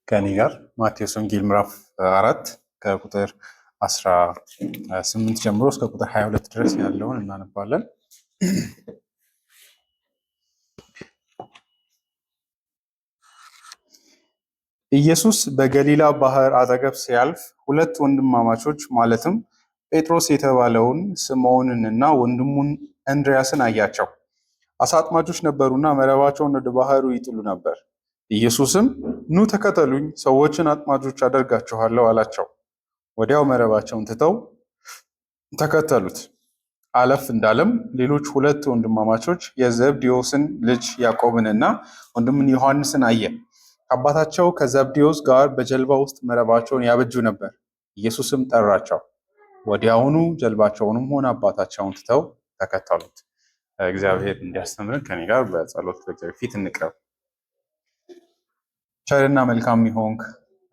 ከኔ ጋር ማቴዎስ ወንጌል ምዕራፍ 4 ከቁጥር 18 ጀምሮ እስከ ቁጥር 22 ድረስ ያለውን እናነባለን። ኢየሱስ በገሊላ ባህር አጠገብ ሲያልፍ ሁለት ወንድማማቾች ማለትም ጴጥሮስ የተባለውን ስምዖንንና ወንድሙን እንድርያስን አያቸው። አሳ አጥማጆች ነበሩና መረባቸውን ወደ ባህሩ ይጥሉ ነበር። ኢየሱስም ኑ ተከተሉኝ፣ ሰዎችን አጥማጆች አደርጋችኋለሁ አላቸው። ወዲያው መረባቸውን ትተው ተከተሉት። አለፍ እንዳለም ሌሎች ሁለት ወንድማማቾች የዘብዴዎስን ልጅ ያዕቆብንና ወንድሙን ዮሐንስን አየ። ከአባታቸው ከዘብዴዎስ ጋር በጀልባ ውስጥ መረባቸውን ያበጁ ነበር። ኢየሱስም ጠራቸው። ወዲያውኑ ጀልባቸውንም ሆነ አባታቸውን ትተው ተከተሉት። እግዚአብሔር እንዲያስተምረን ከኔ ጋር በጸሎት በእግዚአብሔር ፊት እንቅረብ። ቸርና መልካም ይሆንክ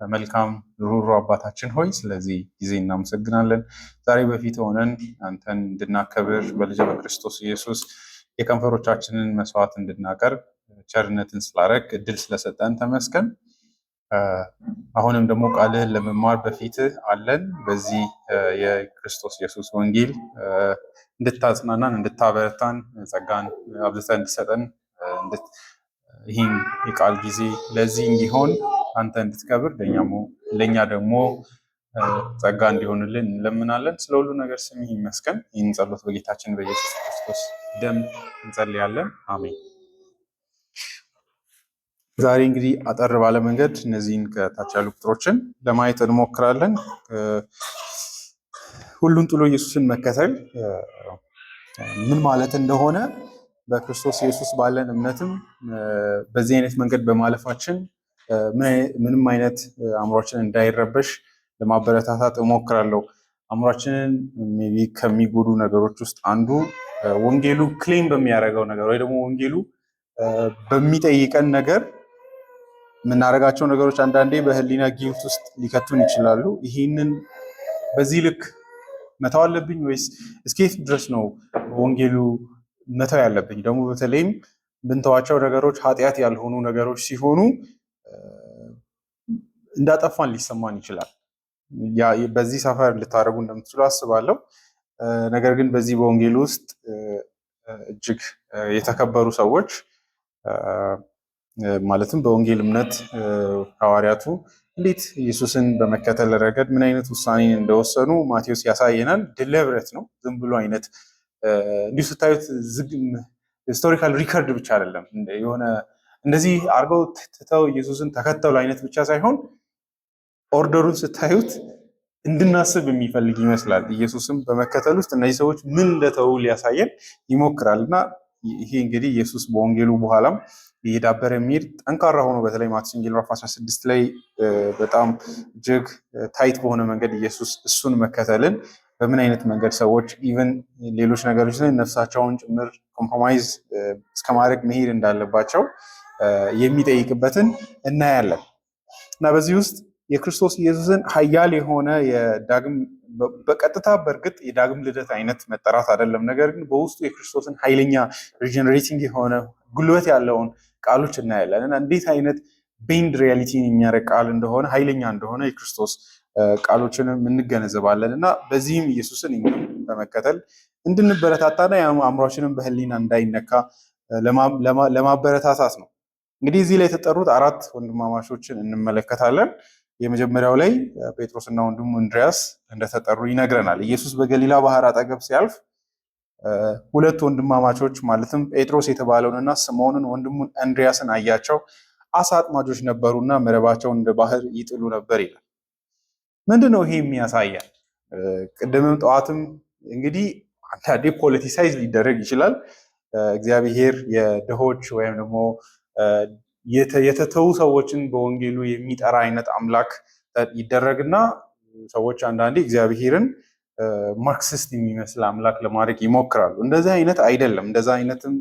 መልካም ሩህሩህ አባታችን ሆይ ስለዚህ ጊዜ እናመሰግናለን። ዛሬ በፊት ሆነን አንተን እንድናከብር በልጅ በክርስቶስ ኢየሱስ የከንፈሮቻችንን መስዋዕት እንድናቀርብ ቸርነትን ስላረግ እድል ስለሰጠን ተመስገን። አሁንም ደግሞ ቃልህን ለመማር በፊትህ አለን። በዚህ የክርስቶስ ኢየሱስ ወንጌል እንድታጽናናን እንድታበረታን ጸጋን አብዝተን እንድሰጠን ይህን የቃል ጊዜ ለዚህ እንዲሆን አንተ እንድትከብር ለእኛ ደግሞ ጸጋ እንዲሆንልን እንለምናለን። ስለ ሁሉ ነገር ስምህ ይመስገን። ይህን ጸሎት በጌታችን በኢየሱስ ክርስቶስ ደም እንጸልያለን፣ አሜን። ዛሬ እንግዲህ አጠር ባለ መንገድ እነዚህን ከታች ያሉ ቁጥሮችን ለማየት እንሞክራለን። ሁሉን ጥሎ ኢየሱስን መከተል ምን ማለት እንደሆነ በክርስቶስ ኢየሱስ ባለን እምነትም በዚህ አይነት መንገድ በማለፋችን ምንም አይነት አእምሯችን እንዳይረበሽ ለማበረታታት እሞክራለሁ። አእምሯችንን ከሚጎዱ ነገሮች ውስጥ አንዱ ወንጌሉ ክሌም በሚያደርገው ነገር ወይ ደግሞ ወንጌሉ በሚጠይቀን ነገር የምናደርጋቸው ነገሮች አንዳንዴ በህሊና ጊልት ውስጥ ሊከቱን ይችላሉ። ይህንን በዚህ ልክ መተው አለብኝ ወይስ እስከየት ድረስ ነው ወንጌሉ መተው ያለብኝ? ደግሞ በተለይም ብንተዋቸው ነገሮች ኃጢአት ያልሆኑ ነገሮች ሲሆኑ እንዳጠፋን ሊሰማን ይችላል። በዚህ ሰፈር ልታደርጉ እንደምትችሉ አስባለሁ። ነገር ግን በዚህ በወንጌሉ ውስጥ እጅግ የተከበሩ ሰዎች ማለትም በወንጌል እምነት ሐዋርያቱ እንዴት ኢየሱስን በመከተል ረገድ ምን አይነት ውሳኔን እንደወሰኑ ማቴዎስ ያሳየናል። ድለብረት ነው፣ ዝም ብሎ አይነት እንዲሁ ስታዩት ሂስቶሪካል ሪከርድ ብቻ አይደለም። የሆነ እንደዚህ አድርገው ትተው ኢየሱስን ተከተሉ አይነት ብቻ ሳይሆን ኦርደሩን ስታዩት እንድናስብ የሚፈልግ ይመስላል። ኢየሱስም በመከተል ውስጥ እነዚህ ሰዎች ምን እንደተው ሊያሳየን ይሞክራል እና ይሄ እንግዲህ ኢየሱስ በወንጌሉ በኋላም እየዳበረ የሚሄድ ጠንካራ ሆኖ በተለይ ማቴዎስ ወንጌል ምዕራፍ 16 ላይ በጣም እጅግ ታይት በሆነ መንገድ ኢየሱስ እሱን መከተልን በምን አይነት መንገድ ሰዎች ኢቨን ሌሎች ነገሮች ላይ ነፍሳቸውን ጭምር ኮምፕሮማይዝ እስከማድረግ መሄድ እንዳለባቸው የሚጠይቅበትን እናያለን እና በዚህ ውስጥ የክርስቶስ ኢየሱስን ኃያል የሆነ በቀጥታ በእርግጥ የዳግም ልደት አይነት መጠራት አይደለም፣ ነገር ግን በውስጡ የክርስቶስን ኃይለኛ ሪጀነሬቲንግ የሆነ ጉልበት ያለውን ቃሎች እናያለን እና እንዴት አይነት ቤንድ ሪያሊቲን የሚያደርግ ቃል እንደሆነ ኃይለኛ እንደሆነ የክርስቶስ ቃሎችንም እንገነዘባለን እና በዚህም ኢየሱስን በመከተል እንድንበረታታና አእምሯችንን በህሊና እንዳይነካ ለማበረታታት ነው። እንግዲህ እዚህ ላይ የተጠሩት አራት ወንድማማቾችን እንመለከታለን። የመጀመሪያው ላይ ጴጥሮስና ወንድሙ እንድርያስ እንደተጠሩ ይነግረናል። ኢየሱስ በገሊላ ባህር አጠገብ ሲያልፍ ሁለት ወንድማማቾች ማለትም ጴጥሮስ የተባለውንና ስምዖንን ወንድሙን እንድርያስን አያቸው። አሳ አጥማጆች ነበሩና መረባቸውን እንደ ባህር ይጥሉ ነበር ይላል። ምንድን ነው ይሄ የሚያሳየን? ቅድምም ጠዋትም እንግዲህ አንዳንዴ ፖለቲሳይዝ ሊደረግ ይችላል። እግዚአብሔር የድሆች ወይም ደግሞ የተተዉ ሰዎችን በወንጌሉ የሚጠራ አይነት አምላክ ይደረግና ሰዎች አንዳንዴ እግዚአብሔርን ማርክሲስት የሚመስል አምላክ ለማድረግ ይሞክራሉ። እንደዚህ አይነት አይደለም። እንደዛ አይነትም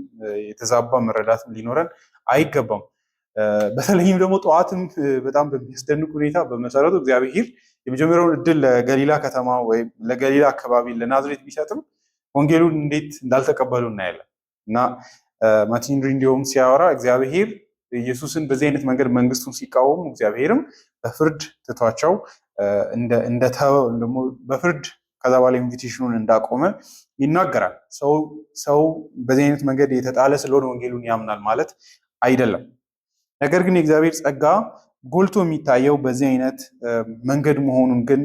የተዛባ መረዳትም ሊኖረን አይገባም። በተለይም ደግሞ ጠዋትም በጣም በሚያስደንቅ ሁኔታ በመሰረቱ እግዚአብሔር የመጀመሪያውን እድል ለገሊላ ከተማ ወይም ለገሊላ አካባቢ ለናዝሬት ቢሰጥም ወንጌሉን እንዴት እንዳልተቀበሉ እናያለን እና ማርቲን ሪንዲዮም ሲያወራ እግዚአብሔር ኢየሱስን በዚህ አይነት መንገድ መንግስቱን ሲቃወሙ እግዚአብሔርም በፍርድ ትቷቸው በፍርድ ከዛ በኋላ ኢንቪቴሽኑን እንዳቆመ ይናገራል። ሰው በዚህ አይነት መንገድ የተጣለ ስለሆነ ወንጌሉን ያምናል ማለት አይደለም። ነገር ግን የእግዚአብሔር ጸጋ ጎልቶ የሚታየው በዚህ አይነት መንገድ መሆኑን ግን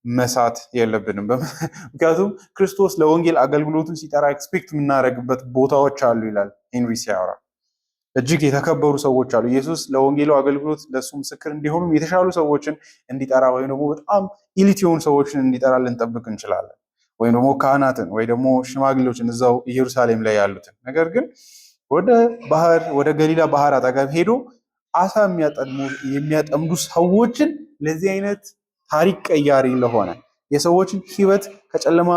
መሳት የለብንም። ምክንያቱም ክርስቶስ ለወንጌል አገልግሎቱን ሲጠራ ኤክስፔክት የምናደርግበት ቦታዎች አሉ ይላል ሄንሪ ሲያወራ። እጅግ የተከበሩ ሰዎች አሉ። ኢየሱስ ለወንጌሉ አገልግሎት ለእሱ ምስክር እንዲሆኑ የተሻሉ ሰዎችን እንዲጠራ ወይም ደግሞ በጣም ኢሊት የሆኑ ሰዎችን እንዲጠራ ልንጠብቅ እንችላለን። ወይም ደግሞ ካህናትን ወይ ደግሞ ሽማግሌዎችን እዛው ኢየሩሳሌም ላይ ያሉትን። ነገር ግን ወደ ገሊላ ባህር አጠገብ ሄዶ አሳ የሚያጠምዱ ሰዎችን ለዚህ አይነት ታሪክ ቀያሪ ለሆነ የሰዎችን ሕይወት ከጨለማ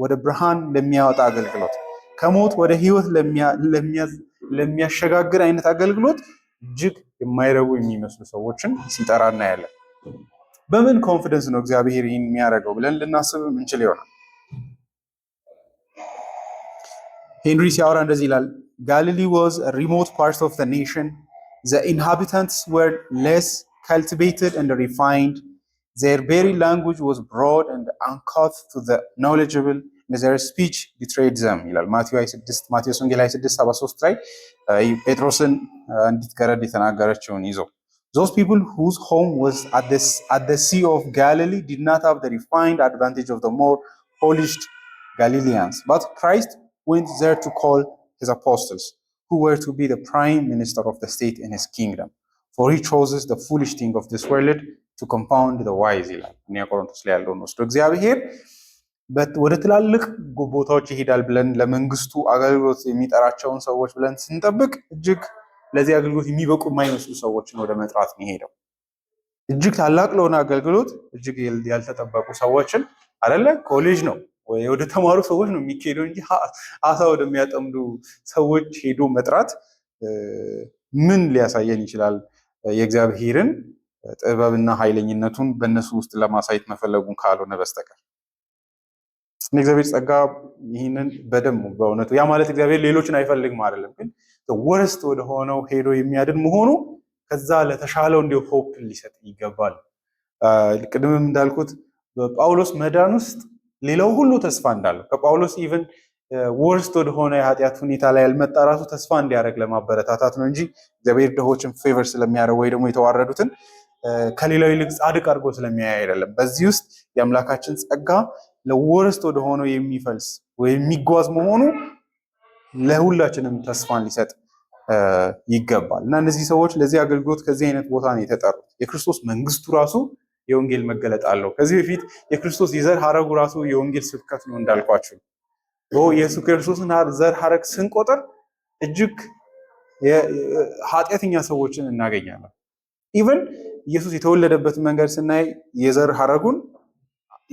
ወደ ብርሃን ለሚያወጣ አገልግሎት ከሞት ወደ ሕይወት ለሚያሸጋግር አይነት አገልግሎት እጅግ የማይረቡ የሚመስሉ ሰዎችን ሲጠራ እናያለን። በምን ኮንፊደንስ ነው እግዚአብሔር ይህን የሚያደርገው ብለን ልናስብ እንችል ይሆናል። ሄንሪ ሲያወራ እንደዚህ ይላል። Galilee was a remote part of the nation. The inhabitants were less cultivated and refined. Their very language was broad and uncouth to the knowledgeable, and their speech betrayed them ይላል ማቴዎስ ወንጌል 6:73 ላይ ጴጥሮስን እንድትገረድ የተናገረችውን ይዞ Those people whose home was at the Sea of Galilee did not have the refined advantage of the more polished Galileans, but Christ went there to call his apostles, who were to be the prime minister of the state in his kingdom. For he chooses the foolish thing of this world to confound the wise ይላል። ቆሮንቶስ ላይ ያለውን ወስዶ እግዚአብሔር ወደ ትላልቅ ቦታዎች ይሄዳል ብለን ለመንግስቱ አገልግሎት የሚጠራቸውን ሰዎች ብለን ስንጠብቅ እጅግ ለዚህ አገልግሎት የሚበቁ የማይመስሉ ሰዎችን ወደ መጥራት ነው ሄደው። እጅግ ታላቅ ለሆነ አገልግሎት እጅግ ያልተጠበቁ ሰዎችን አይደለ ኮሌጅ ነው ወይ ወደ ተማሩ ሰዎች ነው የሚሄደው እንጂ አሳ ወደሚያጠምዱ ሰዎች ሄዶ መጥራት ምን ሊያሳየን ይችላል? የእግዚአብሔርን ጥበብና ኃይለኝነቱን በእነሱ ውስጥ ለማሳየት መፈለጉን ካልሆነ በስተቀር እግዚአብሔር ጸጋ ይህንን በደንብ በእውነቱ ያ ማለት እግዚአብሔር ሌሎችን አይፈልግም አይደለም፣ ግን ወርስት ወደሆነው ሄዶ የሚያድን መሆኑ ከዛ ለተሻለው እንዲሁ ሆፕ ሊሰጥ ይገባል። ቅድምም እንዳልኩት በጳውሎስ መዳን ውስጥ ሌላው ሁሉ ተስፋ እንዳለው ከጳውሎስ ኢቭን ወርስት ወደሆነ የኃጢአት ሁኔታ ላይ ያልመጣ ራሱ ተስፋ እንዲያደርግ ለማበረታታት ነው እንጂ እግዚአብሔር ድሆችን ፌቨር ስለሚያደርግ ወይ ደግሞ የተዋረዱትን ከሌላው ይልቅ ጻድቅ አድርጎ ስለሚያይ አይደለም። በዚህ ውስጥ የአምላካችን ጸጋ ለወርስት ወደሆነው የሚፈልስ ወይ የሚጓዝ መሆኑ ለሁላችንም ተስፋን ሊሰጥ ይገባል እና እነዚህ ሰዎች ለዚህ አገልግሎት ከዚህ አይነት ቦታ ነው የተጠሩት። የክርስቶስ መንግስቱ ራሱ የወንጌል መገለጥ አለው። ከዚህ በፊት የክርስቶስ የዘር ሐረጉ ራሱ የወንጌል ስብከት ነው እንዳልኳችሁ። የኢየሱስ ክርስቶስን ዘር ሐረግ ስንቆጥር እጅግ ኃጢአተኛ ሰዎችን እናገኛለን። ኢቨን ኢየሱስ የተወለደበት መንገድ ስናይ የዘር ሐረጉን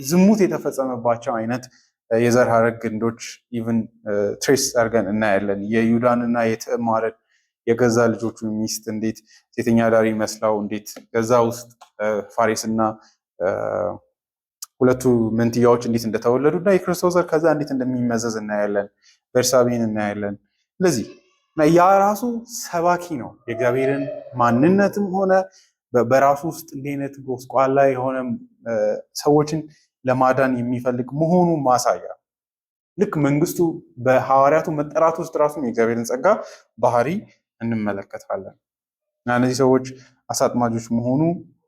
ዝሙት የተፈጸመባቸው አይነት የዘር ሐረግ ግንዶች ኢቨን ትሬስ አድርገን እናያለን። የይሁዳንና የትዕማርን የገዛ ልጆቹ ሚስት እንዴት ሴተኛ ዳሪ መስላው እንዴት ገዛ ውስጥ ፋሬስና ሁለቱ መንትያዎች እንዴት እንደተወለዱ እና የክርስቶስ ዘር ከዛ እንዴት እንደሚመዘዝ እናያለን። ቤርሳቤን እናያለን። ስለዚህ ያ ራሱ ሰባኪ ነው። የእግዚአብሔርን ማንነትም ሆነ በራሱ ውስጥ እንዲህ አይነት ጎስቋላ የሆነ ሰዎችን ለማዳን የሚፈልግ መሆኑ ማሳያ። ልክ መንግስቱ በሐዋርያቱ መጠራት ውስጥ ራሱ የእግዚአብሔርን ጸጋ ባህሪ እንመለከታለን እና እነዚህ ሰዎች አሳጥማጆች መሆኑ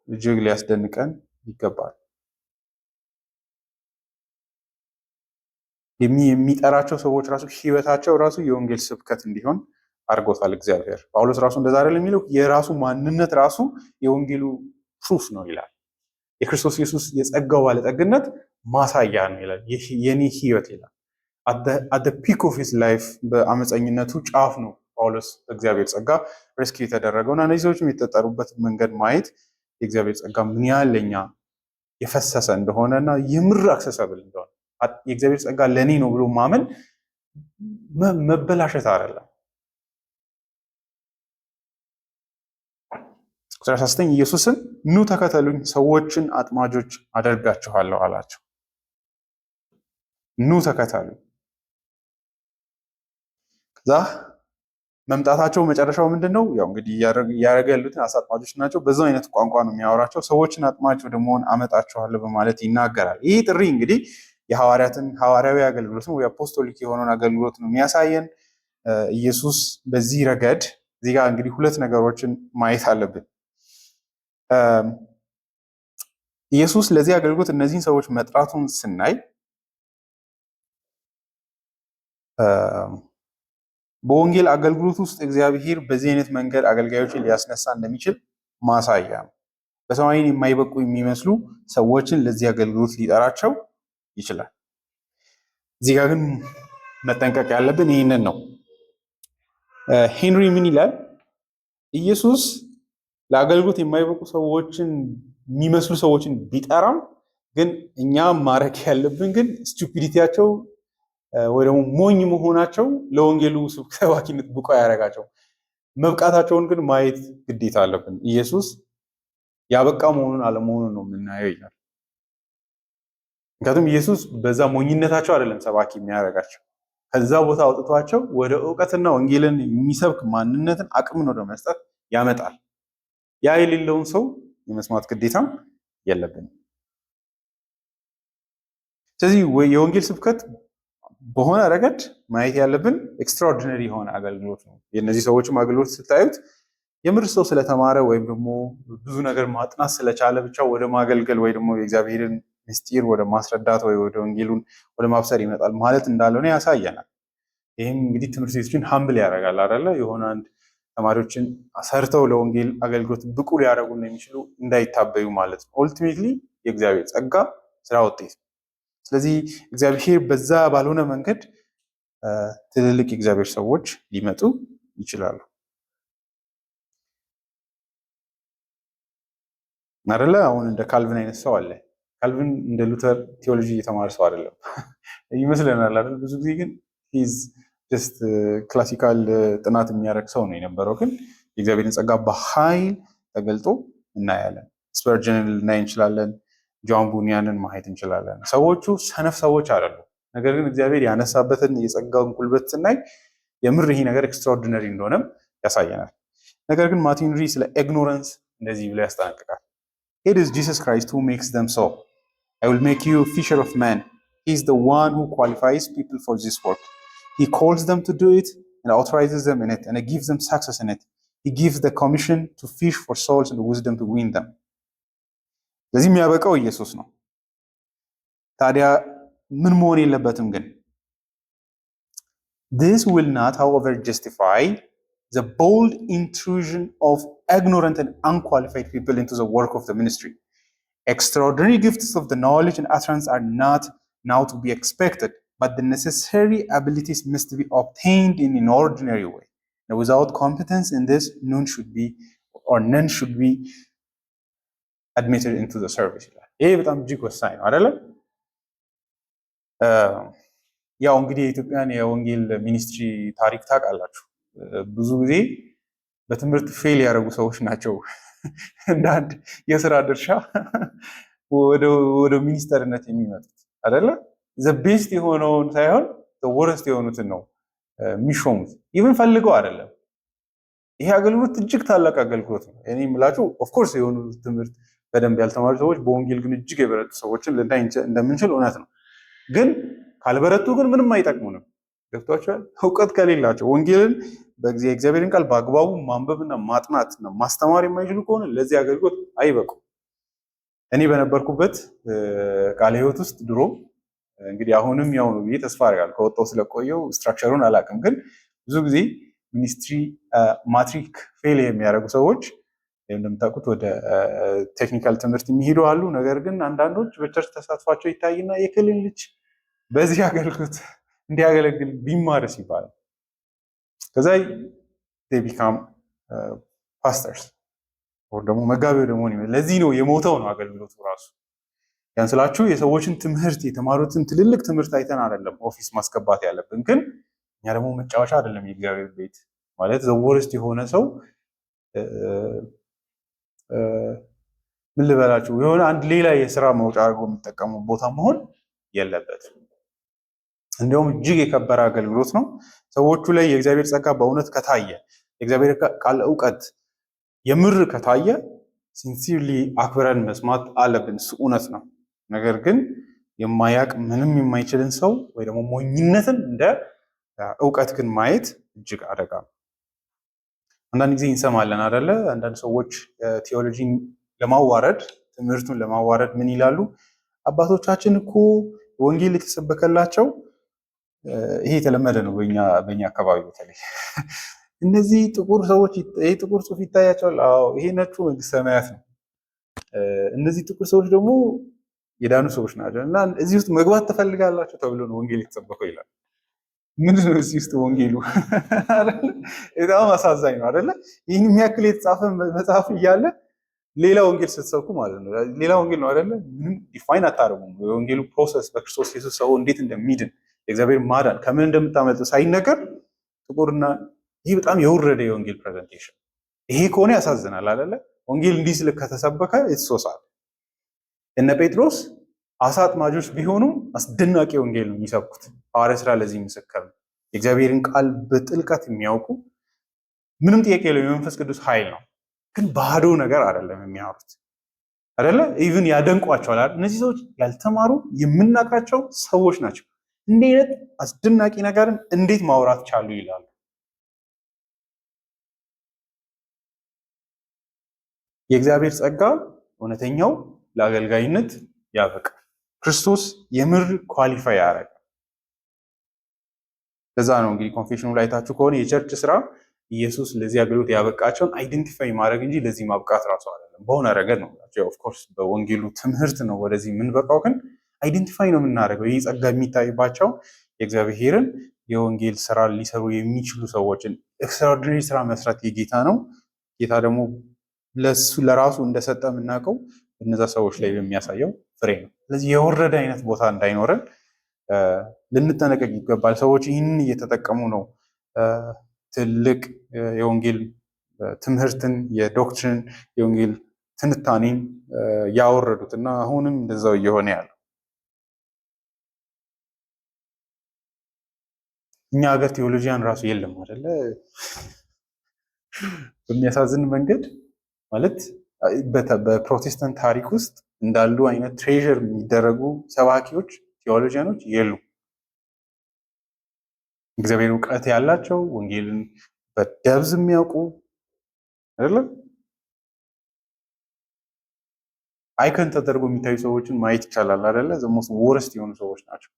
እጅግ ሊያስደንቀን ይገባል። የሚጠራቸው ሰዎች ራሱ ህይወታቸው ራሱ የወንጌል ስብከት እንዲሆን አድርጎታል እግዚአብሔር። ጳውሎስ ራሱ እንደዛ አይደል የሚለው የራሱ ማንነት ራሱ የወንጌሉ ፕሩፍ ነው ይላል። የክርስቶስ ኢየሱስ የጸጋው ባለጠግነት ማሳያ ነው ይላል። የኔ ህይወት ይላል at the peak of his life በአመፀኝነቱ ጫፍ ነው ጳውሎስ በእግዚአብሔር ጸጋ ሬስኪው የተደረገውና እነዚህ ሰዎችም የተጠሩበት መንገድ ማየት የእግዚአብሔር ጸጋ ምን ያህል ለኛ የፈሰሰ እንደሆነና የምር አክሰሰብል እንደሆነ የእግዚአብሔር ጸጋ ለኔ ነው ብሎ ማመን መበላሸት አይደለም። ቁጥር 19 ኢየሱስን ኑ ተከተሉኝ ሰዎችን አጥማጆች አደርጋችኋለሁ አላቸው። ኑ ተከተሉኝ። ከዛ መምጣታቸው መጨረሻው ምንድን ነው? ያው እንግዲህ እያደረገ ያሉትን አሳ አጥማጆች ናቸው። በዛው አይነት ቋንቋ ነው የሚያወራቸው። ሰዎችን አጥማጅ ወደ መሆን አመጣችኋለሁ በማለት ይናገራል። ይህ ጥሪ እንግዲህ የሐዋርያትን ሐዋርያዊ አገልግሎት ነው፣ የአፖስቶሊክ የሆነውን አገልግሎት ነው የሚያሳየን። ኢየሱስ በዚህ ረገድ እዚህ ጋር እንግዲህ ሁለት ነገሮችን ማየት አለብን። ኢየሱስ ለዚህ አገልግሎት እነዚህን ሰዎች መጥራቱን ስናይ በወንጌል አገልግሎት ውስጥ እግዚአብሔር በዚህ አይነት መንገድ አገልጋዮችን ሊያስነሳ እንደሚችል ማሳያ ነው። በሰማይን የማይበቁ የሚመስሉ ሰዎችን ለዚህ አገልግሎት ሊጠራቸው ይችላል። እዚህ ጋር ግን መጠንቀቅ ያለብን ይህንን ነው። ሄንሪ ምን ይላል? ኢየሱስ ለአገልግሎት የማይበቁ ሰዎችን የሚመስሉ ሰዎችን ቢጠራም ግን እኛ ማድረግ ያለብን ግን ስቱፒዲቲያቸው ወይ ደግሞ ሞኝ መሆናቸው ለወንጌሉ ሰባኪነት ብቁ ያደረጋቸው፣ መብቃታቸውን ግን ማየት ግዴታ አለብን። ኢየሱስ ያበቃ መሆኑን አለመሆኑን ነው የምናየው ይላል። ምክንያቱም ኢየሱስ በዛ ሞኝነታቸው አይደለም ሰባኪ የሚያደርጋቸው፣ ከዛ ቦታ አውጥቷቸው ወደ እውቀትና ወንጌልን የሚሰብክ ማንነትን አቅምን ወደ መስጠት ያመጣል። ያ የሌለውን ሰው የመስማት ግዴታም የለብንም። ስለዚህ የወንጌል ስብከት በሆነ ረገድ ማየት ያለብን ኤክስትራኦርዲነሪ የሆነ አገልግሎት ነው። የእነዚህ ሰዎችም አገልግሎት ስታዩት የምር ሰው ስለተማረ ወይም ደግሞ ብዙ ነገር ማጥናት ስለቻለ ብቻ ወደ ማገልገል ወይ ደግሞ የእግዚአብሔርን ምስጢር ወደ ማስረዳት ወይ ወደ ወንጌሉን ወደ ማብሰር ይመጣል ማለት እንዳልሆነ ያሳየናል። ይህም እንግዲህ ትምህርት ቤቶችን ሀምብል ያደርጋል አይደለ? የሆነ አንድ ተማሪዎችን ሰርተው ለወንጌል አገልግሎት ብቁ ሊያደርጉ የሚችሉ እንዳይታበዩ ማለት ነው። ኦልቲሜትሊ የእግዚአብሔር ጸጋ ስራ ውጤት። ስለዚህ እግዚአብሔር በዛ ባልሆነ መንገድ ትልልቅ የእግዚአብሔር ሰዎች ሊመጡ ይችላሉ አይደለ? አሁን እንደ ካልቪን አይነት ሰው አለ። ካልቪን እንደ ሉተር ቴዎሎጂ እየተማረ ሰው አይደለም ይመስለናል አይደል? ብዙ ጊዜ ግን ጀስት ክላሲካል ጥናት የሚያደርግ ሰው ነው የነበረው። ግን የእግዚአብሔርን ጸጋ በኃይል ተገልጦ እናያለን። ስፐርጀንን ልናይ እንችላለን። ጆን ቡኒያንን ማየት እንችላለን። ሰዎቹ ሰነፍ ሰዎች አይደሉም። ነገር ግን እግዚአብሔር ያነሳበትን የጸጋውን ጉልበት ስናይ የምር ይሄ ነገር ኤክስትራኦርዲነሪ እንደሆነም ያሳየናል። ነገር ግን ማርቲን ሪ ስለ ኢግኖረንስ እንደዚህ ብሎ ያስጠነቅቃል። It is Jesus Christ who makes them so. I will make you a fisher of men. He is the one who qualifies people for this work. He calls them to do it and authorizes them in it and gives them success in it. He gives the commission to fish for souls and wisdom to win them. ለዚህ የሚያበቃው ኢየሱስ ነው። ታዲያ ምን መሆን የለበትም ግን? This will not, however, justify the bold intrusion of ignorant and unqualified people into the work of the ministry. Extraordinary gifts of the knowledge and utterance are not now to be expected, but the necessary abilities must be obtained in an ordinary way. Now, without competence in this, none should be admitted into the service. ይሄ በጣም እጅግ ወሳኝ ነው አይደለ? ያው እንግዲህ የኢትዮጵያን የወንጌል ሚኒስትሪ ታሪክ ታውቃላችሁ። ብዙ ጊዜ በትምህርት ፌል ያደረጉ ሰዎች ናቸው እንደ አንድ የስራ ድርሻ ወደ ሚኒስተርነት የሚመጡት አይደለ? ቤስት የሆነውን ሳይሆን ወረስት የሆኑትን ነው የሚሾሙት። ኢቭን ፈልገው አይደለም። ይሄ አገልግሎት እጅግ ታላቅ አገልግሎት ነው። እኔ የምላችሁ ኦፍኮርስ የሆኑ ትምህርት በደንብ ያልተማሩ ሰዎች በወንጌል ግን እጅግ የበረቱ ሰዎችን ልናይ እንደምንችል እውነት ነው። ግን ካልበረቱ ግን ምንም አይጠቅሙንም። ገብቷቸዋል? እውቀት ከሌላቸው ወንጌልን የእግዚአብሔርን ቃል በአግባቡ ማንበብና ማጥናትና ማስተማር የማይችሉ ከሆነ ለዚህ አገልግሎት አይበቁም። እኔ በነበርኩበት ቃለ ሕይወት ውስጥ ድሮ እንግዲህ አሁንም ያው ነው ብዬ ተስፋ አደርጋለሁ። ከወጣሁ ስለቆየው ስትራክቸሩን አላውቅም። ግን ብዙ ጊዜ ሚኒስትሪ ማትሪክ ፌል የሚያደርጉ ሰዎች እንደምታውቁት ወደ ቴክኒካል ትምህርት የሚሄዱ አሉ። ነገር ግን አንዳንዶች በቸርች ተሳትፏቸው ይታይና የክልል ልጅ በዚህ አገልግሎት እንዲያገለግል ቢማርስ ይባላል። ከዛ ቢካም ፓስተርስ ወር ደግሞ መጋቢው ደግሞ ለዚህ ነው የሞተው ነው አገልግሎቱ ራሱ። ያን ስላችሁ የሰዎችን ትምህርት የተማሩትን ትልልቅ ትምህርት አይተን አይደለም ኦፊስ ማስገባት ያለብን። ግን እኛ ደግሞ መጫወቻ አይደለም የእግዚአብሔር ቤት ማለት ዘወርስት የሆነ ሰው ምን ልበላችሁ የሆነ አንድ ሌላ የስራ መውጫ አድርጎ የሚጠቀሙ ቦታ መሆን የለበትም። እንዲሁም እጅግ የከበረ አገልግሎት ነው። ሰዎቹ ላይ የእግዚአብሔር ጸጋ በእውነት ከታየ፣ የእግዚአብሔር ቃል እውቀት የምር ከታየ ሲንሲርሊ አክብረን መስማት አለብን። እሱ እውነት ነው። ነገር ግን የማያቅ ምንም የማይችልን ሰው ወይ ደግሞ ሞኝነትን እንደ እውቀት ግን ማየት እጅግ አደጋ ነው። አንዳንድ ጊዜ እንሰማለን አደለ? አንዳንድ ሰዎች ቴዎሎጂን ለማዋረድ ትምህርቱን ለማዋረድ ምን ይላሉ? አባቶቻችን እኮ ወንጌል የተሰበከላቸው ይሄ የተለመደ ነው በእኛ አካባቢ በተለይ እነዚህ ጥቁር ሰዎች ይሄ ጥቁር ጽሑፍ ይታያቸዋል። አዎ ይሄ ነጩ መንግስተ ሰማያት ነው። እነዚህ ጥቁር ሰዎች ደግሞ የዳኑ ሰዎች ናቸው እና እዚህ ውስጥ መግባት ትፈልጋላችሁ ተብሎ ነው ወንጌል የተሰበከው ይላል። ምንድን ነው እዚህ ውስጥ ወንጌሉ? በጣም አሳዛኝ ነው አይደለ? ይህን የሚያክል የተጻፈ መጽሐፍ እያለ ሌላ ወንጌል ስትሰብኩ ማለት ነው። ሌላ ወንጌል ነው አይደለ? ምንም ዲፋይን አታደርጉም። የወንጌሉ ፕሮሰስ በክርስቶስ ኢየሱስ ሰው እንዴት እንደሚድን የእግዚአብሔር ማዳን ከምን እንደምታመልጥ ሳይነገር ጥቁርና ይህ በጣም የወረደ የወንጌል ፕሬዘንቴሽን። ይሄ ከሆነ ያሳዝናል አይደለ? ወንጌል እንዲህ ስልክ ከተሰበከ የተሶሳል። እነ ጴጥሮስ አሳ አጥማጆች ቢሆኑም አስደናቂ ወንጌል ነው የሚሰብኩት። ሐዋርያ ሥራ ለዚህ ምስክር ነው። የእግዚአብሔርን ቃል በጥልቀት የሚያውቁ ምንም ጥያቄ የለው የመንፈስ ቅዱስ ኃይል ነው። ግን ባዶ ነገር አይደለም የሚያወሩት አይደለ? ኢቭን ያደንቋቸዋል አይደል? እነዚህ ሰዎች ያልተማሩ የምናውቃቸው ሰዎች ናቸው። እንዲህ አይነት አስደናቂ ነገርን እንዴት ማውራት ቻሉ ይላሉ። የእግዚአብሔር ጸጋ እውነተኛው ለአገልጋይነት ያበቃል። ክርስቶስ የምር ኳሊፋይ ያደረገ። ለዛ ነው እንግዲህ ኮንፌሽኑ ላይ ታችሁ ከሆነ የቸርች ስራ ኢየሱስ ለዚህ አገልግሎት ያበቃቸውን አይደንቲፋይ ማድረግ እንጂ ለዚህ ማብቃት ራሱ አይደለም። በሆነ ረገድ ነው ኦፍ ኮርስ በወንጌሉ ትምህርት ነው ወደዚህ የምንበቃው፣ ግን አይደንቲፋይ ነው የምናደርገው። ይህ ጸጋ የሚታይባቸው የእግዚአብሔርን የወንጌል ስራ ሊሰሩ የሚችሉ ሰዎችን ኤክስትራኦርዲነሪ ስራ መስራት የጌታ ነው። ጌታ ደግሞ ለራሱ እንደሰጠ የምናውቀው እነዛ ሰዎች ላይ በሚያሳየው ፍሬ ነው። ስለዚህ የወረደ አይነት ቦታ እንዳይኖረን ልንጠነቀቅ ይገባል። ሰዎች ይህንን እየተጠቀሙ ነው ትልቅ የወንጌል ትምህርትን የዶክትሪን የወንጌል ትንታኔን ያወረዱት እና አሁንም እንደዛው እየሆነ ያለው። እኛ ሀገር ቴዎሎጂያን ራሱ የለም አይደለ? በሚያሳዝን መንገድ ማለት በፕሮቴስታንት ታሪክ ውስጥ እንዳሉ አይነት ትሬዠር የሚደረጉ ሰባኪዎች ቴዎሎጂያኖች የሉ። እግዚአብሔር እውቀት ያላቸው ወንጌልን በደብዝ የሚያውቁ አይደለም አይከን ተደርጎ የሚታዩ ሰዎችን ማየት ይቻላል አይደለ? ዘሞስ ወረስት የሆኑ ሰዎች ናቸው።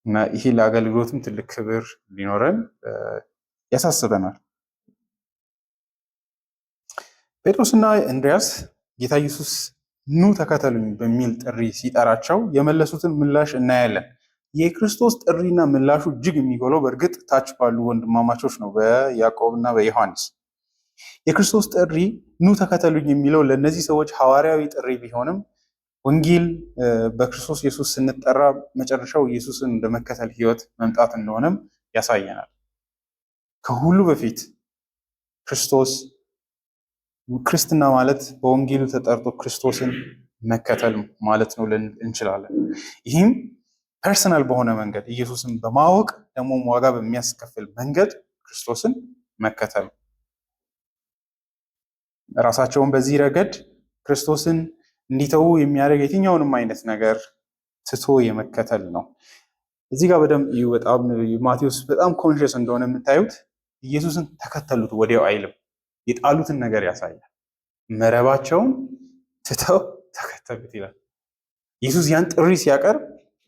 እና ይሄ ለአገልግሎትም ትልቅ ክብር ሊኖረን ያሳስበናል። ጴጥሮስና እንድሪያስ ጌታ ኢየሱስ ኑ ተከተሉኝ በሚል ጥሪ ሲጠራቸው የመለሱትን ምላሽ እናያለን። የክርስቶስ ጥሪና ምላሹ እጅግ የሚጎለው በእርግጥ ታች ባሉ ወንድማማቾች ነው፣ በያዕቆብና በዮሐንስ። የክርስቶስ ጥሪ ኑ ተከተሉኝ የሚለው ለእነዚህ ሰዎች ሐዋርያዊ ጥሪ ቢሆንም ወንጌል በክርስቶስ ኢየሱስ ስንጠራ መጨረሻው ኢየሱስን እንደመከተል ህይወት መምጣት እንደሆነም ያሳየናል። ከሁሉ በፊት ክርስትና ማለት በወንጌሉ ተጠርቶ ክርስቶስን መከተል ማለት ነው እንችላለን። ይህም ፐርሰናል በሆነ መንገድ ኢየሱስን በማወቅ ደግሞ ዋጋ በሚያስከፍል መንገድ ክርስቶስን መከተል፣ ራሳቸውን በዚህ ረገድ ክርስቶስን እንዲተዉ የሚያደርግ የትኛውንም አይነት ነገር ትቶ የመከተል ነው። እዚህ ጋር በደንብ በጣም ማቴዎስ በጣም ኮንሽስ እንደሆነ የምታዩት ኢየሱስን ተከተሉት ወዲያው አይልም፣ የጣሉትን ነገር ያሳያል። መረባቸውን ትተው ተከተሉት ይላል። ኢየሱስ ያን ጥሪ ሲያቀርብ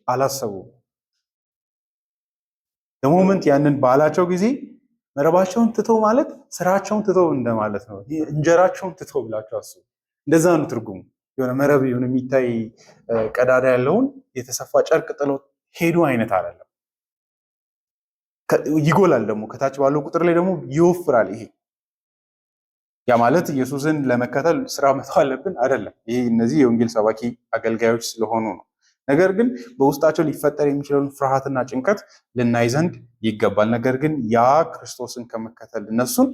አላሰቡም። ለሞመንት ያንን ባላቸው ጊዜ መረባቸውን ትተው ማለት ስራቸውን ትተው እንደማለት ነው። እንጀራቸውን ትተው ብላቸው አስቡ። እንደዛ ነው ትርጉሙ። የሆነ መረብ የሆነ የሚታይ ቀዳዳ ያለውን የተሰፋ ጨርቅ ጥለው ሄዱ አይነት አይደለም። ይጎላል ደግሞ ከታች ባለው ቁጥር ላይ ደግሞ ይወፍራል። ይሄ ያ ማለት ኢየሱስን ለመከተል ስራ መተው አለብን አይደለም። ይሄ እነዚህ የወንጌል ሰባኪ አገልጋዮች ስለሆኑ ነው። ነገር ግን በውስጣቸው ሊፈጠር የሚችለውን ፍርሃትና ጭንቀት ልናይ ዘንድ ይገባል። ነገር ግን ያ ክርስቶስን ከመከተል እነሱን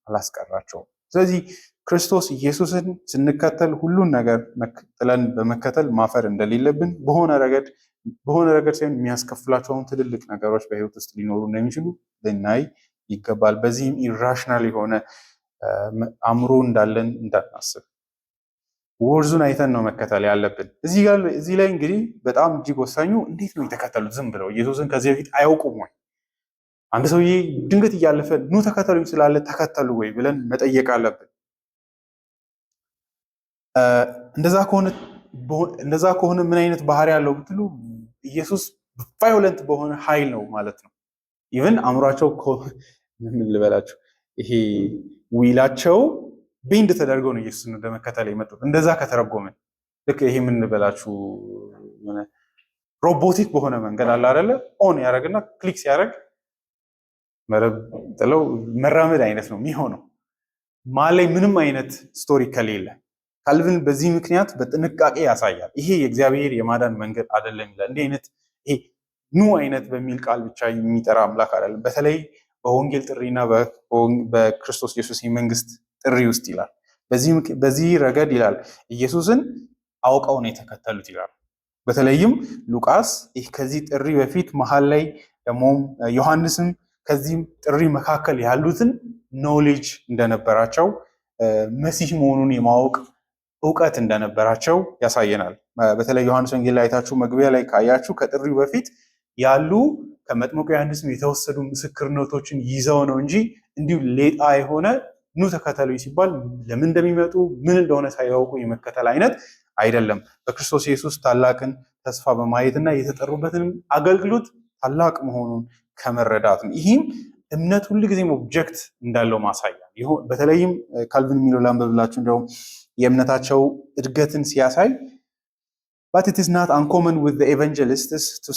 አላስቀራቸውም። ስለዚህ ክርስቶስ ኢየሱስን ስንከተል ሁሉን ነገር ጥለን በመከተል ማፈር እንደሌለብን በሆነ ረገድ ሳይሆን የሚያስከፍላቸውን ትልልቅ ነገሮች በህይወት ውስጥ ሊኖሩ እንደሚችሉ ልናይ ይገባል። በዚህም ኢራሽናል የሆነ አእምሮ እንዳለን እንዳናስብ ወርዙን አይተን ነው መከተል ያለብን። እዚህ ላይ እንግዲህ በጣም እጅግ ወሳኙ እንዴት ነው የተከተሉት? ዝም ብለው ኢየሱስን ከዚህ በፊት አያውቁም ወይ? አንድ ሰውዬ ድንገት እያለፈ ኑ ተከተሉኝ ስላለ ተከተሉ ወይ ብለን መጠየቅ አለብን። እንደዛ ከሆነ ምን አይነት ባህሪ ያለው ብትሉ ኢየሱስ ቫዮለንት በሆነ ኃይል ነው ማለት ነው። ኢቭን አእምሯቸው ምን ልበላችሁ ይሄ ዊላቸው ቤንድ ተደርገው ነው ኢየሱስን ለመከተል የመጡት። እንደዛ ከተረጎመን ልክ ይሄ ምን ልበላችሁ ሮቦቲክ በሆነ መንገድ አለ አይደለ? ኦን ያደርግና ክሊክ ሲያደርግ መረብ ጥለው መራመድ አይነት ነው የሚሆነው። ማላይ ምንም አይነት ስቶሪ ከሌለ ካልቪን በዚህ ምክንያት በጥንቃቄ ያሳያል። ይሄ የእግዚአብሔር የማዳን መንገድ አይደለም ይላል። እንዲህ አይነት ይሄ ኑ አይነት በሚል ቃል ብቻ የሚጠራ አምላክ አይደለም። በተለይ በወንጌል ጥሪና በክርስቶስ ኢየሱስ የመንግስት ጥሪ ውስጥ ይላል። በዚህ ረገድ ይላል ኢየሱስን አውቀው ነው የተከተሉት ይላል። በተለይም ሉቃስ ከዚህ ጥሪ በፊት መሀል ላይ ደግሞ ዮሐንስም ከዚህ ጥሪ መካከል ያሉትን ኖሌጅ እንደነበራቸው መሲህ መሆኑን የማወቅ እውቀት እንደነበራቸው ያሳየናል። በተለይ ዮሐንስ ወንጌል ላይ አይታችሁ መግቢያ ላይ ካያችሁ ከጥሪው በፊት ያሉ ከመጥምቁ ዮሐንስም የተወሰዱ ምስክርነቶችን ይዘው ነው እንጂ እንዲሁ ሌጣ የሆነ ኑ ተከተሉ ሲባል ለምን እንደሚመጡ ምን እንደሆነ ሳያውቁ የመከተል አይነት አይደለም። በክርስቶስ ኢየሱስ ታላቅን ተስፋ በማየትና የተጠሩበትን አገልግሎት ታላቅ መሆኑን ከመረዳት ነው። ይህም እምነት ሁልጊዜም ኦብጀክት እንዳለው ማሳያ። በተለይም ካልቪን የሚለው ላንብብላችሁ እንደውም የእምነታቸው እድገትን ሲያሳይ but it is not uncommon with the evangelists to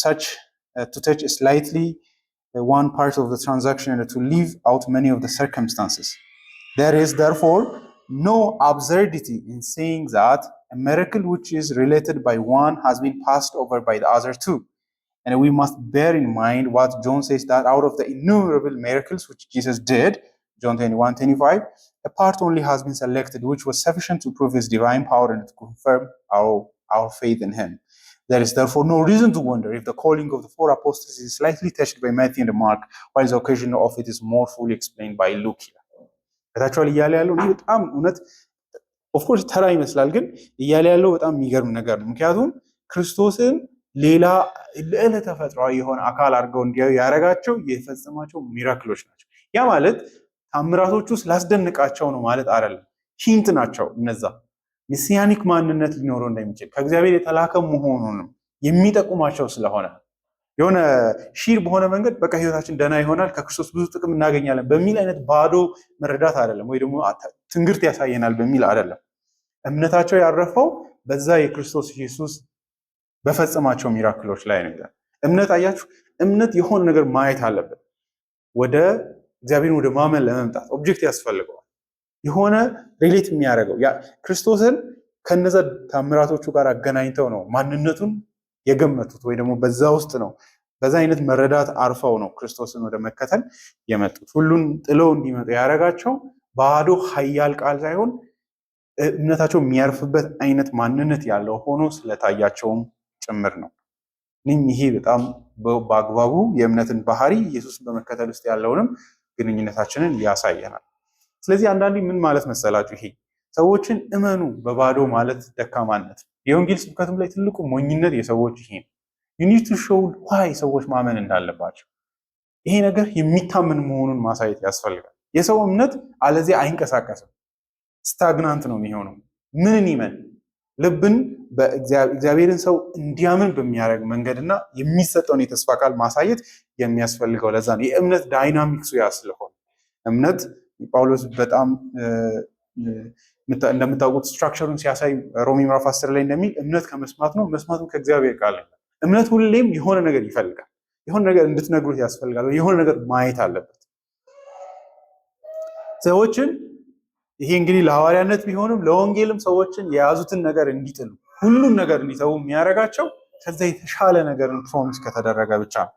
touch slightly one part of the transaction and to leave out many of the circumstances. There is therefore no absurdity in saying that a miracle which is related by one has been passed over by the other too. And we must bear in mind what John says, that out of the innumerable miracles which Jesus did, John 21:25, a part only has been selected, which was sufficient to prove his divine power and to confirm our faith in him. There is therefore no reason to wonder if the calling of the four apostles is slightly touched by Matthew and Mark, while the occasion of it is more fully explained by Luke here. ከታችኋል እያለ ያለው ይህ በጣም እውነት ኦፍኮርስ ተራ ይመስላል፣ ግን እያለ ያለው በጣም የሚገርም ነገር ነው። ምክንያቱም ክርስቶስን ሌላ ልዕለ ተፈጥሯዊ የሆነ አካል አድርገው እንዲያዩ ያደረጋቸው የፈጸማቸው ሚራክሎች ናቸው። ያ ማለት ታምራቶቹ ስላስደንቃቸው ነው ማለት አይደለም። ሂንት ናቸው። እነዛ ሚሲያኒክ ማንነት ሊኖረው እንደሚችል ከእግዚአብሔር የተላከ መሆኑንም የሚጠቁማቸው ስለሆነ የሆነ ሺር በሆነ መንገድ በቃ ህይወታችን ደህና ይሆናል፣ ከክርስቶስ ብዙ ጥቅም እናገኛለን በሚል አይነት ባዶ መረዳት አይደለም፣ ወይ ደግሞ ትንግርት ያሳየናል በሚል አይደለም። እምነታቸው ያረፈው በዛ የክርስቶስ ኢየሱስ በፈጸማቸው ሚራክሎች ላይ ነው ይላል። እምነት አያችሁ፣ እምነት የሆነ ነገር ማየት አለበት። ወደ እግዚአብሔርን ወደ ማመን ለመምጣት ኦብጀክት ያስፈልገዋል። የሆነ ሪሌት የሚያደርገው ክርስቶስን ከነዛ ታምራቶቹ ጋር አገናኝተው ነው ማንነቱን የገመቱት፣ ወይ ደግሞ በዛ ውስጥ ነው በዛ አይነት መረዳት አርፈው ነው ክርስቶስን ወደ መከተል የመጡት። ሁሉን ጥለው እንዲመጡ ያደረጋቸው ባዶ ኃያል ቃል ሳይሆን እምነታቸው የሚያርፍበት አይነት ማንነት ያለው ሆኖ ስለታያቸውም ጭምር ነው። ይሄ በጣም በአግባቡ የእምነትን ባህሪ ኢየሱስን በመከተል ውስጥ ያለውንም ግንኙነታችንን ያሳየናል። ስለዚህ አንዳንዴ ምን ማለት መሰላችሁ፣ ይሄ ሰዎችን እመኑ በባዶ ማለት ደካማነት፣ የወንጌል ስብከትም ላይ ትልቁ ሞኝነት የሰዎች ይሄ ነው። you need to show why ሰዎች ማመን እንዳለባቸው። ይሄ ነገር የሚታመን መሆኑን ማሳየት ያስፈልጋል። የሰው እምነት አለዚያ አይንቀሳቀስም፣ ስታግናንት ነው የሚሆነው። ምንን ይመን? ልብን በእግዚአብሔርን ሰው እንዲያምን በሚያደርግ መንገድና የሚሰጠውን የተስፋ ቃል ማሳየት የሚያስፈልገው ለዛ ነው። የእምነት ዳይናሚክሱ ያ ስለሆነ እምነት ጳውሎስ በጣም እንደምታውቁት ስትራክቸሩን ሲያሳይ ሮሜ ምዕራፍ 10 ላይ እንደሚል እምነት ከመስማት ነው፣ መስማቱም ከእግዚአብሔር ቃል ነው። እምነት ሁሌም የሆነ ነገር ይፈልጋል። የሆነ ነገር እንድትነግሩት ያስፈልጋል። የሆነ ነገር ማየት አለበት። ሰዎችን ይሄ እንግዲህ ለሐዋርያነት ቢሆንም ለወንጌልም ሰዎችን የያዙትን ነገር እንዲጥሉ ሁሉን ነገር እንዲተው የሚያደርጋቸው ከዛ የተሻለ ነገርን ፕሮሚስ ከተደረገ ብቻ ነው።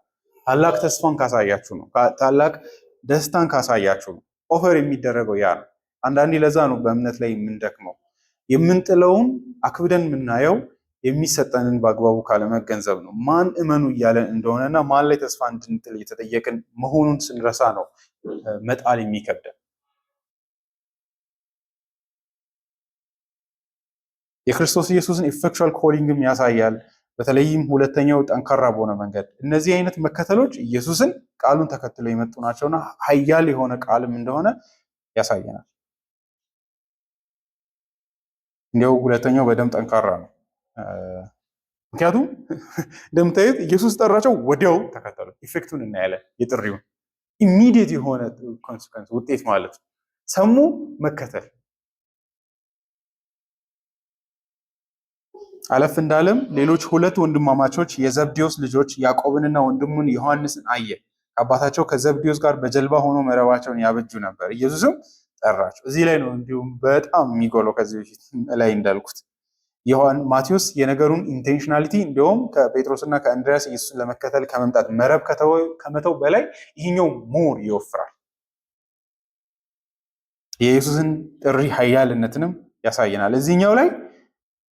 ታላቅ ተስፋን ካሳያችሁ ነው። ታላቅ ደስታን ካሳያችሁ ነው። ኦፈር የሚደረገው ያ ነው። አንዳንዴ ለዛ ነው በእምነት ላይ የምንደክመው። የምንጥለውን አክብደን የምናየው የሚሰጠንን በአግባቡ ካለመገንዘብ ነው። ማን እመኑ እያለን እንደሆነና ማን ላይ ተስፋ እንድንጥል እየተጠየቅን መሆኑን ስንረሳ ነው መጣል የሚከብደን። የክርስቶስ ኢየሱስን ኢፌክቹዋል ኮሊንግም ያሳያል። በተለይም ሁለተኛው ጠንካራ በሆነ መንገድ እነዚህ አይነት መከተሎች ኢየሱስን ቃሉን ተከትለው የመጡ ናቸውና ኃያል የሆነ ቃልም እንደሆነ ያሳየናል። እንዲያው ሁለተኛው በደም ጠንካራ ነው። ምክንያቱም እንደምታዩት ኢየሱስ ጠራቸው፣ ወዲያው ተከተሉ። ኢፌክቱን እናያለን። የጥሪውን ኢሚዲየት የሆነ ኮንሲኩዌንስ ውጤት ማለት ነው። ሰሙ፣ መከተል። አለፍ እንዳለም ሌሎች ሁለት ወንድማማቾች የዘብዴዎስ ልጆች ያዕቆብንና ወንድሙን ዮሐንስን አየ። ከአባታቸው ከዘብዴዎስ ጋር በጀልባ ሆኖ መረባቸውን ያበጁ ነበር። ኢየሱስም ጠራቸው። እዚህ ላይ ነው እንዲሁም በጣም የሚጎለው። ከዚህ በፊት ላይ እንዳልኩት ማቴዎስ የነገሩን ኢንቴንሽናሊቲ እንዲሁም ከጴጥሮስና ከአንድሪያስ ኢየሱስን ለመከተል ከመምጣት መረብ ከመተው በላይ ይህኛው ሞር ይወፍራል። የኢየሱስን ጥሪ ኃያልነትንም ያሳየናል። እዚህኛው ላይ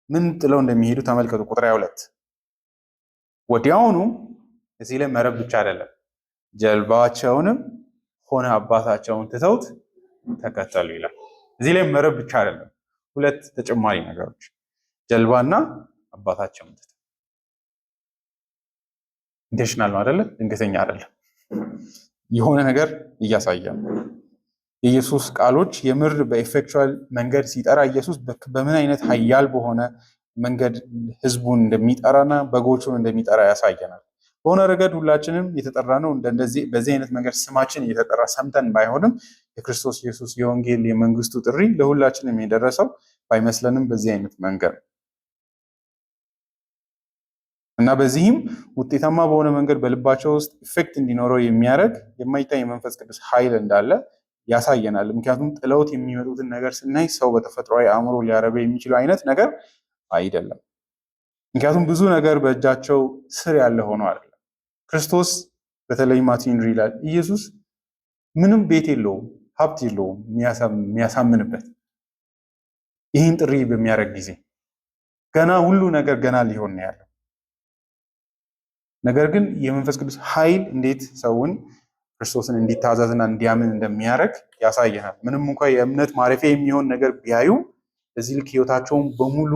ምን ጥለው እንደሚሄዱ ተመልከቱ። ቁጥር 22 ወዲያውኑ እዚህ ላይ መረብ ብቻ አይደለም ጀልባቸውንም ሆነ አባታቸውን ትተውት ተከተሉ ይላል። እዚህ ላይ መረብ ብቻ አይደለም፣ ሁለት ተጨማሪ ነገሮች ጀልባና አባታቸውን ትተው። ኢንቴንሽናል ነው አይደለ? ድንገተኛ አይደለም። የሆነ ነገር እያሳየ ነው። የኢየሱስ ቃሎች የምር በኢፌክቹዋል መንገድ ሲጠራ ኢየሱስ በምን አይነት ኃያል በሆነ መንገድ ህዝቡን እንደሚጠራና በጎቹን እንደሚጠራ ያሳየናል። በሆነ ረገድ ሁላችንም የተጠራ ነው እንደዚህ በዚህ አይነት መንገድ ስማችን እየተጠራ ሰምተን ባይሆንም የክርስቶስ ኢየሱስ የወንጌል የመንግስቱ ጥሪ ለሁላችንም የደረሰው ባይመስለንም በዚህ አይነት መንገድ እና በዚህም ውጤታማ በሆነ መንገድ በልባቸው ውስጥ ኢፌክት እንዲኖረው የሚያደርግ የማይታይ የመንፈስ ቅዱስ ኃይል እንዳለ ያሳየናል። ምክንያቱም ጥለውት የሚመጡትን ነገር ስናይ ሰው በተፈጥሯዊ አእምሮ ሊያረበው የሚችለው አይነት ነገር አይደለም። ምክንያቱም ብዙ ነገር በእጃቸው ስር ያለ ሆኖ አይደለም። ክርስቶስ በተለይ ማቴዎስ ይላል ኢየሱስ ምንም ቤት የለውም፣ ሀብት የለውም የሚያሳምንበት። ይህን ጥሪ በሚያደርግ ጊዜ ገና ሁሉ ነገር ገና ሊሆን ነው ያለው። ነገር ግን የመንፈስ ቅዱስ ኃይል እንዴት ሰውን ክርስቶስን እንዲታዘዝና እንዲያምን እንደሚያደርግ ያሳየናል። ምንም እንኳ የእምነት ማረፊያ የሚሆን ነገር ቢያዩ በዚህ ልክ ህይወታቸውን በሙሉ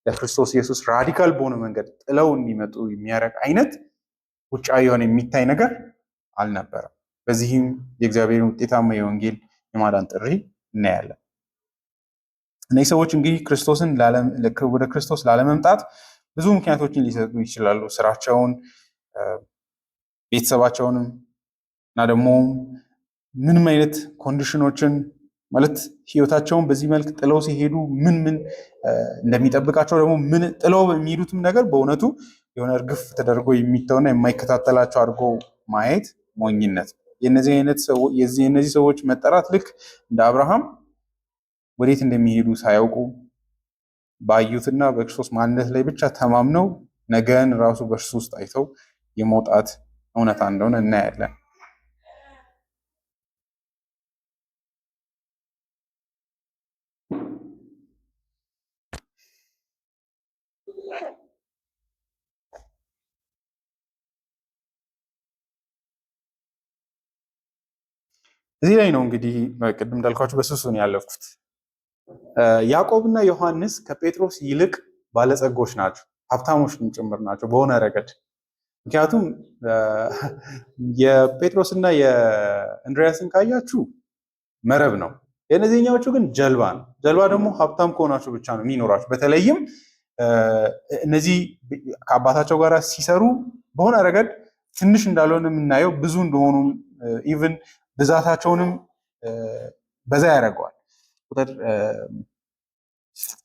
ለክርስቶስ ኢየሱስ ራዲካል በሆነ መንገድ ጥለው እንዲመጡ የሚያደርግ አይነት ውጫዊ የሆነ የሚታይ ነገር አልነበረም። በዚህም የእግዚአብሔርን ውጤታማ የወንጌል የማዳን ጥሪ እናያለን። እነዚህ ሰዎች እንግዲህ ወደ ክርስቶስ ላለመምጣት ብዙ ምክንያቶችን ሊሰጡ ይችላሉ። ስራቸውን፣ ቤተሰባቸውንም እና ደግሞ ምንም አይነት ኮንዲሽኖችን ማለት ህይወታቸውን በዚህ መልክ ጥለው ሲሄዱ ምን እንደሚጠብቃቸው ደግሞ ምን ጥለው የሚሄዱትም ነገር በእውነቱ የሆነ እርግፍ ተደርጎ የሚተውና የማይከታተላቸው አድርጎ ማየት ሞኝነት። የእነዚህ ሰዎች መጠራት ልክ እንደ አብርሃም ወዴት እንደሚሄዱ ሳያውቁ ባዩትና በክርስቶስ ማንነት ላይ ብቻ ተማምነው ነገን ራሱ በእርሱ ውስጥ አይተው የመውጣት እውነታ እንደሆነ እናያለን። እዚህ ላይ ነው እንግዲህ ቅድም እንዳልኳችሁ በስሱ ነው ያለፍኩት። ያዕቆብና ዮሐንስ ከጴጥሮስ ይልቅ ባለጸጎች ናቸው፣ ሀብታሞች ጭምር ናቸው በሆነ ረገድ። ምክንያቱም የጴጥሮስና የእንድሪያስን ካያችሁ መረብ ነው፣ የእነዚህኛዎቹ ግን ጀልባ ነው። ጀልባ ደግሞ ሀብታም ከሆናችሁ ብቻ ነው የሚኖራችሁ። በተለይም እነዚህ ከአባታቸው ጋር ሲሰሩ በሆነ ረገድ ትንሽ እንዳልሆነ የምናየው ብዙ እንደሆኑ ኢቭን ብዛታቸውንም በዛ ያደርገዋል። ቁጥር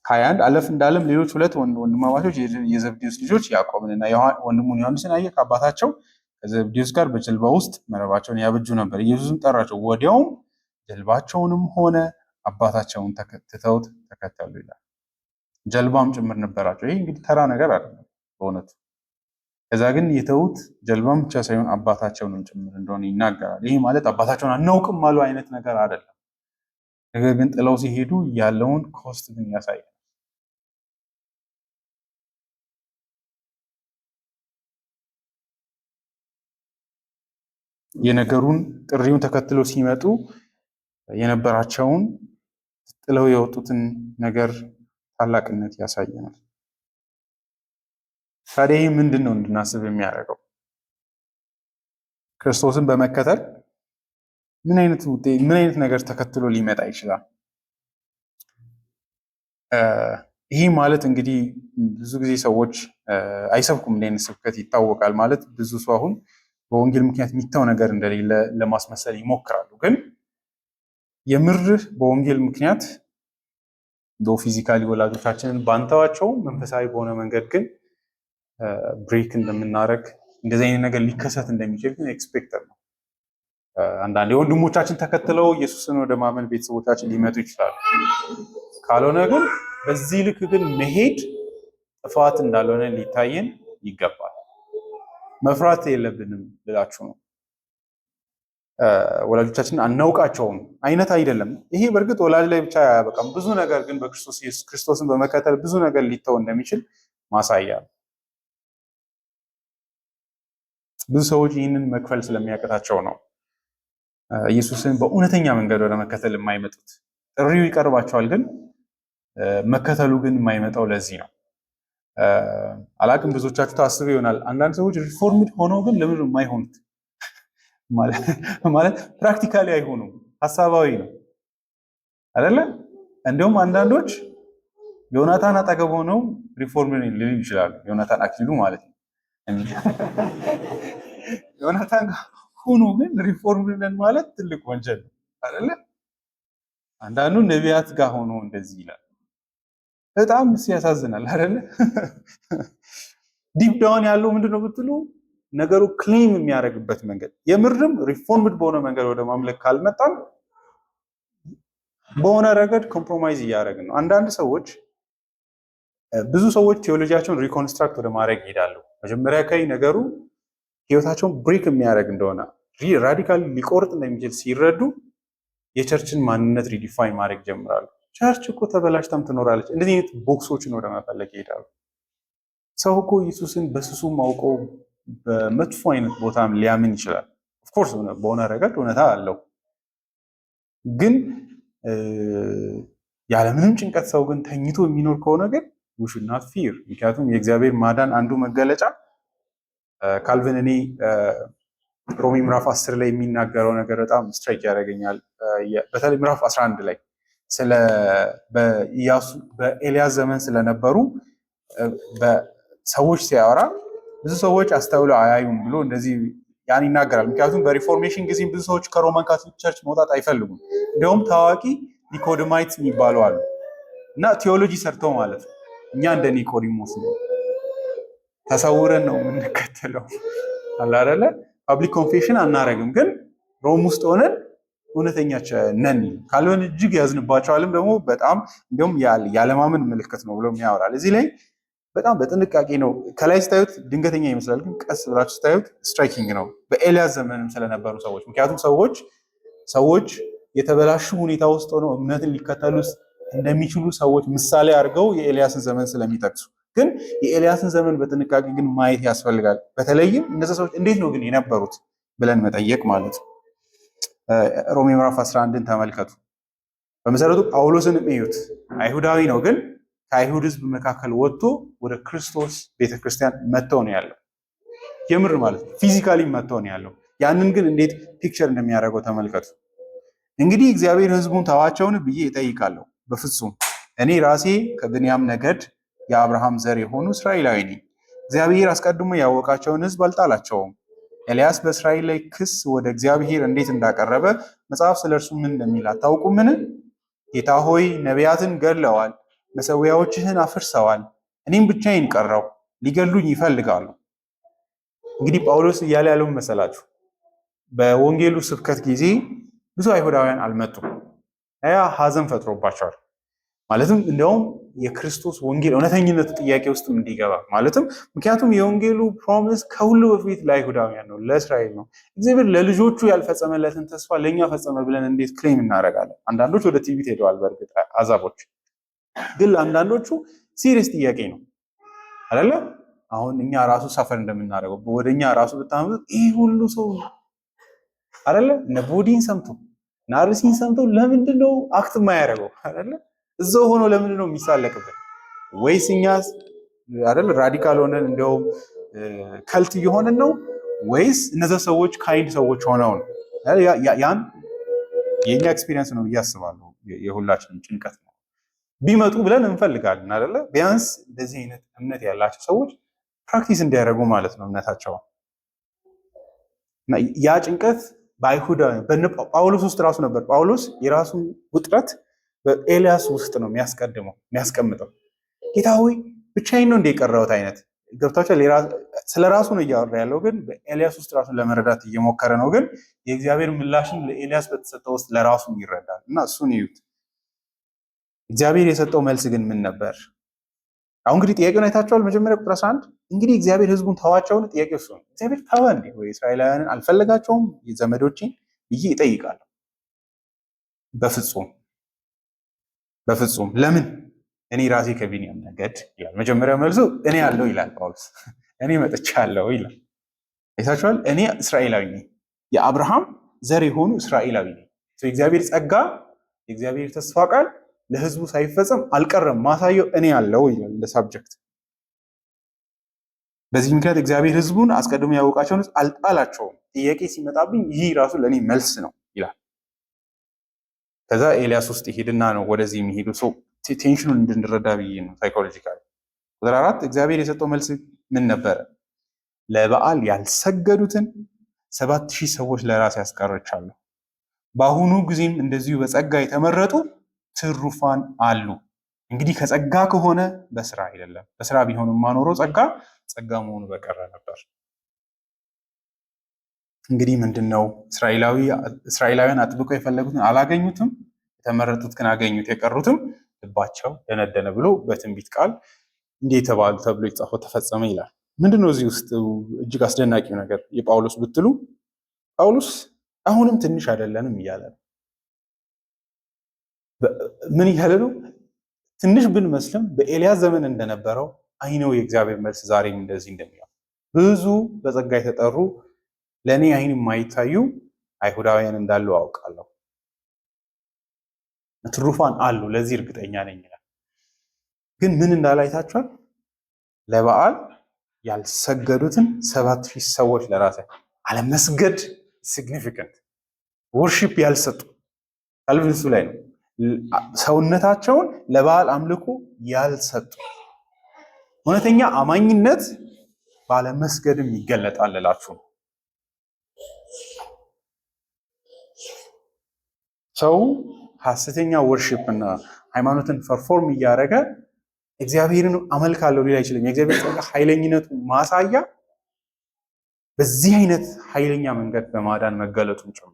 21 አለፍ እንዳለም ሌሎች ሁለት ወንድማማቾች የዘብዴዎስ ልጆች ያዕቆብንና ወንድሙን ዮሐንስን አየ። ከአባታቸው ከዘብዴዎስ ጋር በጀልባ ውስጥ መረባቸውን ያበጁ ነበር። ኢየሱስም ጠራቸው፣ ወዲያውም ጀልባቸውንም ሆነ አባታቸውን ትተውት ተከተሉ ይላል። ጀልባም ጭምር ነበራቸው። ይህ እንግዲህ ተራ ነገር አይደለም በእውነቱ። ከዛ ግን የተዉት ጀልባም ብቻ ሳይሆን አባታቸውንም ጭምር እንደሆነ ይናገራል። ይህ ማለት አባታቸውን አናውቅም አሉ አይነት ነገር አይደለም። ነገር ግን ጥለው ሲሄዱ ያለውን ኮስት ግን ያሳያል። የነገሩን ጥሪውን ተከትሎ ሲመጡ የነበራቸውን ጥለው የወጡትን ነገር ታላቅነት ያሳየናል። ታዲያ ይህ ምንድን ነው እንድናስብ የሚያደርገው? ክርስቶስን በመከተል ምን አይነት ነገር ተከትሎ ሊመጣ ይችላል? ይህ ማለት እንግዲህ ብዙ ጊዜ ሰዎች አይሰብኩም፣ እንዲህ አይነት ስብከት ይታወቃል። ማለት ብዙ ሰው አሁን በወንጌል ምክንያት የሚተው ነገር እንደሌለ ለማስመሰል ይሞክራሉ። ግን የምርህ በወንጌል ምክንያት እንደው ፊዚካሊ ወላጆቻችንን ባንተዋቸው መንፈሳዊ በሆነ መንገድ ግን ብሬክ እንደምናደርግ እንደዚህ አይነት ነገር ሊከሰት እንደሚችል ግን ኤክስፔክተር ነው። አንዳንድ የወንድሞቻችን ተከትለው ኢየሱስን ወደ ማመን ቤተሰቦቻችን ሊመጡ ይችላሉ። ካልሆነ ግን በዚህ ልክ ግን መሄድ ጥፋት እንዳልሆነ ሊታየን ይገባል። መፍራት የለብንም ልላችሁ ነው። ወላጆቻችን አናውቃቸውም አይነት አይደለም። ይሄ በእርግጥ ወላጅ ላይ ብቻ አያበቃም። ብዙ ነገር ግን በክርስቶስ ኢየሱስ ክርስቶስን በመከተል ብዙ ነገር ሊተው እንደሚችል ማሳያ። ብዙ ሰዎች ይህንን መክፈል ስለሚያቀታቸው ነው ኢየሱስን በእውነተኛ መንገድ ወደ መከተል የማይመጡት። ጥሪው ይቀርባቸዋል፣ ግን መከተሉ ግን የማይመጣው ለዚህ ነው። አላቅም ብዙዎቻችሁ ታስቡ ይሆናል። አንዳንድ ሰዎች ሪፎርምድ ሆነው ግን ለምን የማይሆኑት ማለት ፕራክቲካሊ አይሆኑም፣ ሀሳባዊ ነው አይደለ? እንዲሁም አንዳንዶች ዮናታን አጠገብ ሆነው ሪፎርምን ሊሉ ይችላሉ። ዮናታን አክሊሉ ማለት ነው። ዮናታን ሆኖ ግን ሪፎርምን ማለት ትልቅ ወንጀል ነው አይደለ? አንዳንዱ ነቢያት ጋር ሆኖ እንደዚህ ይላል። በጣም ያሳዝናል አይደለ? ዲፕ ዳውን ያለው ምንድነው ብትሉ ነገሩ ክሌም የሚያደርግበት መንገድ የምርም ሪፎርምድ በሆነ መንገድ ወደ ማምለክ ካልመጣም በሆነ ረገድ ኮምፕሮማይዝ እያደረግን ነው። አንዳንድ ሰዎች ብዙ ሰዎች ቴዎሎጂያቸውን ሪኮንስትራክት ወደ ማድረግ ይሄዳሉ። መጀመሪያ ላይ ነገሩ ህይወታቸውን ብሬክ የሚያደርግ እንደሆነ ራዲካሊ ሊቆርጥ እንደሚችል ሲረዱ የቸርችን ማንነት ሪዲፋይን ማድረግ ጀምራሉ። ቸርች እኮ ተበላሽታም ትኖራለች። እንደዚህ አይነት ቦክሶችን ወደ መፈለግ ይሄዳሉ። ሰው እኮ ኢየሱስን በስሱም አውቆ በመጥፎ አይነት ቦታም ሊያምን ይችላል። ኦፍኮርስ በሆነ ረገድ እውነታ አለው። ግን ያለምንም ጭንቀት ሰው ግን ተኝቶ የሚኖር ከሆነ ግን we should not fear። ምክንያቱም የእግዚአብሔር ማዳን አንዱ መገለጫ ካልቪን እኔ ሮሜ ምዕራፍ 10 ላይ የሚናገረው ነገር በጣም ስትራይክ ያደርገኛል። በተለይ ምዕራፍ 11 ላይ ስለ በኤልያስ ዘመን ስለነበሩ ሰዎች ሲያወራ ብዙ ሰዎች አስተውለው አያዩም ብሎ እንደዚህ ያን ይናገራል። ምክንያቱም በሪፎርሜሽን ጊዜ ብዙ ሰዎች ከሮማን ካቶሊክ ቸርች መውጣት አይፈልጉም። እንዲሁም ታዋቂ ኒኮዲማይት የሚባሉ አሉ እና ቲዮሎጂ ሰርተው ማለት ነው። እኛ እንደ ኒቆዲሞስ ነው፣ ተሰውረን ነው የምንከተለው አለ አይደለ? ፐብሊክ ኮንፌሽን አናረግም፣ ግን ሮም ውስጥ ሆነን እውነተኛ ነን። ካልሆነ እጅግ ያዝንባቸዋልም ደግሞ በጣም እንዲሁም ያለማመን ምልክት ነው ብሎ ያወራል። እዚህ ላይ በጣም በጥንቃቄ ነው። ከላይ ስታዩት ድንገተኛ ይመስላል፣ ግን ቀስ ብላችሁ ስታዩት ስትራይኪንግ ነው። በኤልያስ ዘመንም ስለነበሩ ሰዎች ምክንያቱም ሰዎች የተበላሹ ሁኔታ ውስጥ ሆነው እምነትን ሊከተሉ እንደሚችሉ ሰዎች ምሳሌ አድርገው የኤልያስን ዘመን ስለሚጠቅሱ፣ ግን የኤልያስን ዘመን በጥንቃቄ ግን ማየት ያስፈልጋል። በተለይም እነዚህ ሰዎች እንዴት ነው ግን የነበሩት ብለን መጠየቅ ማለት ነው። ሮሜ ምዕራፍ 11ን ተመልከቱ። በመሰረቱ ጳውሎስን እዩት። አይሁዳዊ ነው፣ ግን ከአይሁድ ሕዝብ መካከል ወጥቶ ወደ ክርስቶስ ቤተክርስቲያን መጥተው ነው ያለው። የምር ማለት ነው ፊዚካሊ መጥተው ነው ያለው። ያንን ግን እንዴት ፒክቸር እንደሚያደርገው ተመልከቱ። እንግዲህ እግዚአብሔር ሕዝቡን ተዋቸውን ብዬ እጠይቃለሁ? በፍጹም እኔ ራሴ ከብንያም ነገድ የአብርሃም ዘር የሆኑ እስራኤላዊ ነኝ። እግዚአብሔር አስቀድሞ ያወቃቸውን ሕዝብ አልጣላቸውም። ኤልያስ በእስራኤል ላይ ክስ ወደ እግዚአብሔር እንዴት እንዳቀረበ መጽሐፍ ስለ እርሱ ምን እንደሚል አታውቁምን? ጌታ ሆይ ነቢያትን ገድለዋል፣ መሠዊያዎችህን አፍርሰዋል፣ እኔም ብቻዬን ቀረው፣ ሊገሉኝ ይፈልጋሉ። እንግዲህ ጳውሎስ እያለ ያለውን መሰላችሁ? በወንጌሉ ስብከት ጊዜ ብዙ አይሁዳውያን አልመጡም። ያ ሐዘን ፈጥሮባቸዋል። ማለትም እንዲያውም የክርስቶስ ወንጌል እውነተኝነቱ ጥያቄ ውስጥ እንዲገባ ማለትም ምክንያቱም የወንጌሉ ፕሮሚስ ከሁሉ በፊት ለአይሁዳውያን ነው፣ ለእስራኤል ነው። እግዚአብሔር ለልጆቹ ያልፈጸመለትን ተስፋ ለእኛ ፈጸመ ብለን እንዴት ክሌም እናደርጋለን? አንዳንዶች ወደ ትዕቢት ሄደዋል። በእርግጥ አዛቦች ግን ለአንዳንዶቹ ሲሪየስ ጥያቄ ነው አይደለ? አሁን እኛ ራሱ ሰፈር እንደምናደርገው ወደ እኛ ራሱ ብታመጡት ይህ ሁሉ ሰው አይደለ እነ ቦዲን ሰምቶ ናርሲን ሰምቶ ለምንድን ነው አክት የማያደርገው አይደለ? እዛው ሆኖ ለምንድን ነው የሚሳለቅበት? ወይስ እኛ አይደል ራዲካል ሆነን እንደውም ከልት እየሆነን ነው? ወይስ እነዚያ ሰዎች ካይንድ ሰዎች ሆነው ነው? ያን የኛ ኤክስፒሪየንስ ነው ብዬ አስባለሁ። የሁላችንም ጭንቀት ነው። ቢመጡ ብለን እንፈልጋለን አይደለ? ቢያንስ እንደዚህ አይነት እምነት ያላቸው ሰዎች ፕራክቲስ እንዲያደርጉ ማለት ነው እምነታቸውን። ያ ጭንቀት በአይሁዳውያን ጳውሎስ ውስጥ ራሱ ነበር። ጳውሎስ የራሱን ውጥረት በኤልያስ ውስጥ ነው የሚያስቀምጠው። ጌታ ሆይ ብቻዬን ነው እንደ የቀረሁት አይነት ገብታችኋል። ስለ ራሱ ነው እያወራ ያለው፣ ግን በኤልያስ ውስጥ ራሱን ለመረዳት እየሞከረ ነው። ግን የእግዚአብሔር ምላሽን ለኤልያስ በተሰጠው ውስጥ ለራሱ ይረዳል። እና እሱን ይዩት። እግዚአብሔር የሰጠው መልስ ግን ምን ነበር? አሁን እንግዲህ ጥያቄውን አይታችኋል። መጀመሪያ ቁጥር 11 እንግዲህ እግዚአብሔር ሕዝቡን ተዋቸውን? ጥያቄው እሱ ነው። እግዚአብሔር ተወ እንዴ ወይ? እስራኤላውያንን አልፈለጋቸውም ዘመዶችን ብዬ ይጠይቃል። በፍጹም በፍጹም። ለምን? እኔ ራሴ ከቢንያም ነገድ ይላል። መጀመሪያ መልሶ እኔ ያለው ይላል ጳውሎስ። እኔ መጥቻለሁ ይላል። አይታችኋል። እኔ እስራኤላዊ ነኝ፣ የአብርሃም ዘር የሆኑ እስራኤላዊ ነኝ። የእግዚአብሔር ጸጋ፣ የእግዚአብሔር ተስፋ ቃል ለህዝቡ ሳይፈጸም አልቀረም። ማሳየው እኔ ያለው ይላል ለሳብጀክት። በዚህ ምክንያት እግዚአብሔር ህዝቡን አስቀድሞ ያወቃቸውን አልጣላቸውም። ጥያቄ ሲመጣብኝ ይህ ራሱ ለእኔ መልስ ነው ይላል። ከዛ ኤልያስ ውስጥ ይሄድና ነው ወደዚህ የሚሄዱ ሰው ቴንሽኑን እንድንረዳ ብዬ ነው ሳይኮሎጂካሊ። ቁጥር 4 እግዚአብሔር የሰጠው መልስ ምን ነበረ? ለበዓል ያልሰገዱትን 7000 ሰዎች ለራስ ያስቀርቻለሁ። በአሁኑ ጊዜም እንደዚሁ በጸጋ የተመረጡ ትሩፋን አሉ። እንግዲህ ከጸጋ ከሆነ በስራ አይደለም። በስራ ቢሆን ማኖረው ጸጋ መሆኑ በቀረ ነበር። እንግዲህ ምንድነው? እስራኤላውያን አጥብቀው የፈለጉትን አላገኙትም፣ የተመረጡት ግን አገኙት፣ የቀሩትም ልባቸው ደነደነ ብሎ በትንቢት ቃል እንዲህ የተባሉ ተብሎ የተጻፈው ተፈጸመ ይላል። ምንድነው እዚህ ውስጥ እጅግ አስደናቂው ነገር የጳውሎስ ብትሉ፣ ጳውሎስ አሁንም ትንሽ አይደለንም እያለ ነው። ምን እያለ ነው? ትንሽ ብንመስልም በኤልያስ ዘመን እንደነበረው አይነው የእግዚአብሔር መልስ ዛሬም እንደዚህ እንደሚሆን ብዙ በጸጋ የተጠሩ ለእኔ አይን የማይታዩ አይሁዳውያን እንዳሉ አውቃለሁ። ትሩፋን አሉ፣ ለዚህ እርግጠኛ ነኝ ይላል። ግን ምን እንዳለ አይታችኋል? ለበዓል ያልሰገዱትን 7000 ሰዎች ለራሴ አለመስገድ ሲግኒፊካንት ወርሺፕ ያልሰጡ ካልቪንሱ ላይ ነው። ሰውነታቸውን ለበዓል አምልኮ ያልሰጡ። እውነተኛ አማኝነት ባለመስገድም ይገለጣል እላችሁ ነው። ሰው ሐሰተኛ ወርሺፕ እና ሃይማኖትን ፐርፎርም እያደረገ እግዚአብሔርን አመልካለሁ ሊል አይችልም። የእግዚአብሔር ጸጋ ኃይለኝነቱ ማሳያ በዚህ አይነት ኃይለኛ መንገድ በማዳን መገለጡን ጭምር።